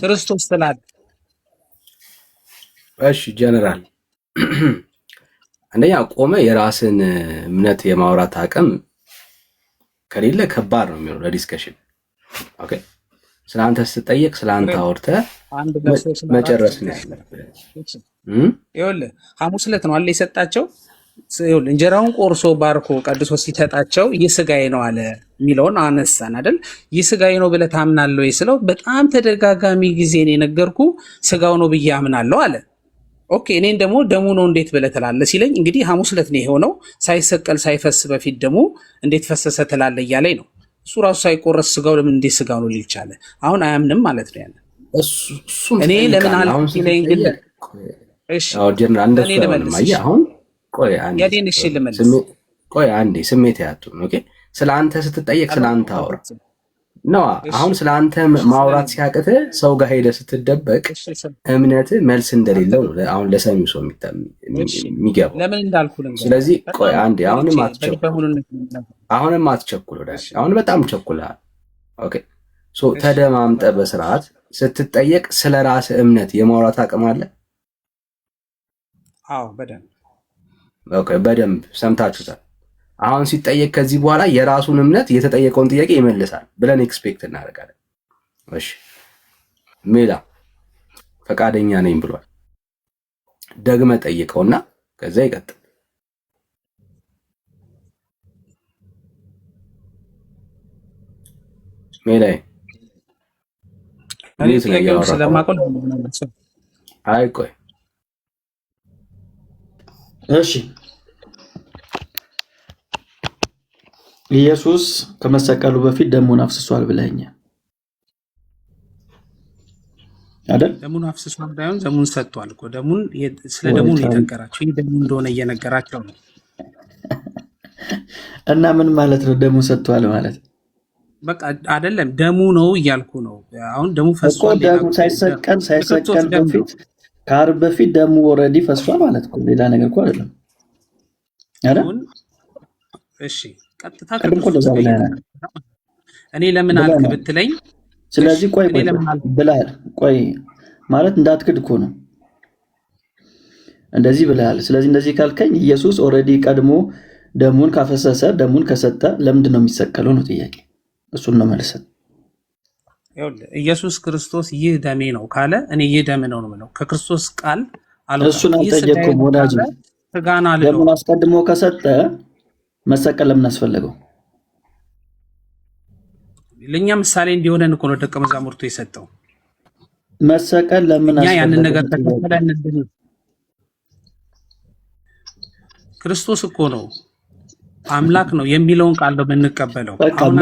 ክርስቶስ ስላለ። እሺ ጀነራል አንደኛ ቆመ የራስን እምነት የማውራት አቅም ከሌለ ከባድ ነው የሚሆነው ለዲስከሽን። ኦኬ ስለአንተ ስትጠየቅ ስለአንተ አውርተህ መጨረስ ነው ያለብህ። ይኸውልህ ሐሙስ ዕለት ነው አለ የሰጣቸው። ይኸውልህ እንጀራውን ቆርሶ ባርኮ ቀድሶ ሲሰጣቸው ይህ ስጋዬ ነው አለ የሚለውን አነሳን አይደል? ይህ ስጋዬ ነው ብለህ ታምናለህ ወይ ስለው በጣም ተደጋጋሚ ጊዜ ነው የነገርኩህ ስጋው ነው ብዬ አምናለሁ አለ። ኦኬ እኔን ደግሞ ደሙ ነው እንዴት ብለህ ትላለህ ሲለኝ እንግዲህ ሐሙስ ዕለት ነው የሆነው። ሳይሰቀል ሳይፈስ በፊት ደግሞ እንዴት ፈሰሰ ትላለህ እያለኝ ነው። እሱ ራሱ ሳይቆረስ ስጋው ለምን እንዴት ስጋው ነው ሊል ቻለ? አሁን አያምንም ማለት ነው ያለ። እኔ ለምን አልኩ ሲለኝ ግን እሺ ጀነራል እንደሱ ነው ማለት አሁን ቆይ አንዴ ያዴን እሺ ልመልስ። ቆይ አንዴ ስሜት ያቱ ኦኬ ስለአንተ ስትጠየቅ ስለአንተ አውራ ነው። አሁን ስለአንተ ማውራት ሲያቅት ሰው ጋር ሄደህ ስትደበቅ እምነት መልስ እንደሌለው ነው አሁን ለሰሚው ሰው የሚገባው። ለምን እንዳልኩ ልንገርህ። ስለዚህ ቆይ አንዴ አሁንም አትቸኩል ወዳጅ። አሁን በጣም ቸኩልሃል። ኦኬ ሶ ተደማምጠህ በስርዓት ስትጠየቅ ስለ ራስህ እምነት የማውራት አቅም አለ? አዎ በደንብ ኦኬ በደንብ ሰምታችሁታል። አሁን ሲጠየቅ ከዚህ በኋላ የራሱን እምነት የተጠየቀውን ጥያቄ ይመልሳል ብለን ኤክስፔክት እናደርጋለን። እሺ ሜላ ፈቃደኛ ነኝ ብሏል። ደግመ ጠይቀውና ከዛ ይቀጥል። ሜላይ አይ ቆይ እሺ ኢየሱስ ከመሰቀሉ በፊት ደሙን አፍስሷል ብለኸኛል አይደል? ደሙን አፍስሷል ባይሆን ደሙን ሰጥቷል እኮ። ደሙን ስለ ደሙን እየነገራቸው ይሄ ደሙ እንደሆነ እየነገራቸው ነው። እና ምን ማለት ነው ደሙን ሰጥቷል ማለት? በቃ አይደለም ደሙ ነው እያልኩ ነው። አሁን ደሙ ፈሷል እኮ ደሙ ሳይሰቀል በፊት ከዓርብ በፊት ደሙ ኦልሬዲ ፈሷል ማለት ነው። ሌላ ነገር እኮ አይደለም አይደል? እሺ ቀጥታ እኔ ለምን አልክ ብትለኝ፣ ስለዚህ ቆይ ብለሃል። ቆይ ማለት እንዳትክድ እኮ ነው እንደዚህ ብለሃል። ስለዚህ እንደዚህ ካልከኝ ኢየሱስ ኦልሬዲ ቀድሞ ደሙን ካፈሰሰ ደሙን ከሰጠ ለምንድን ነው የሚሰቀለው ነው ጥያቄ። እሱን ነው መልሰን ኢየሱስ ክርስቶስ ይህ ደሜ ነው ካለ እኔ ይህ ደም ነው ነው ከክርስቶስ ቃል አልወጣም። እሱን አልጠየቅኩም ወዳጅ። ደሙን አስቀድሞ ከሰጠ መሰቀል ለምን አስፈለገው? ለኛ ምሳሌ እንዲሆነን እኮ ነው ደቀ መዛሙርቱ የሰጠው። መሰቀል ለምን አስፈለገው? ያንን ነገር ተከተለን ክርስቶስ እኮ ነው አምላክ ነው የሚለውን ቃል ነው የምንቀበለው። አሁን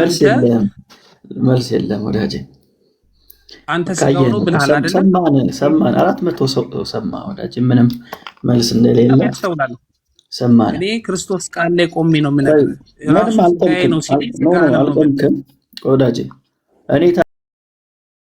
መልስ የለም ወዳጄ። አንተ ስጋው ነው ብለሃል አይደል? ሰማን 400 ሰው ሰማ ወዳጄ። ምንም መልስ እንደሌለ ሰማን። እኔ ክርስቶስ ቃል ላይ ቆሜ ነው ምን ምንም አልቆምክም ወዳጄ። እኔ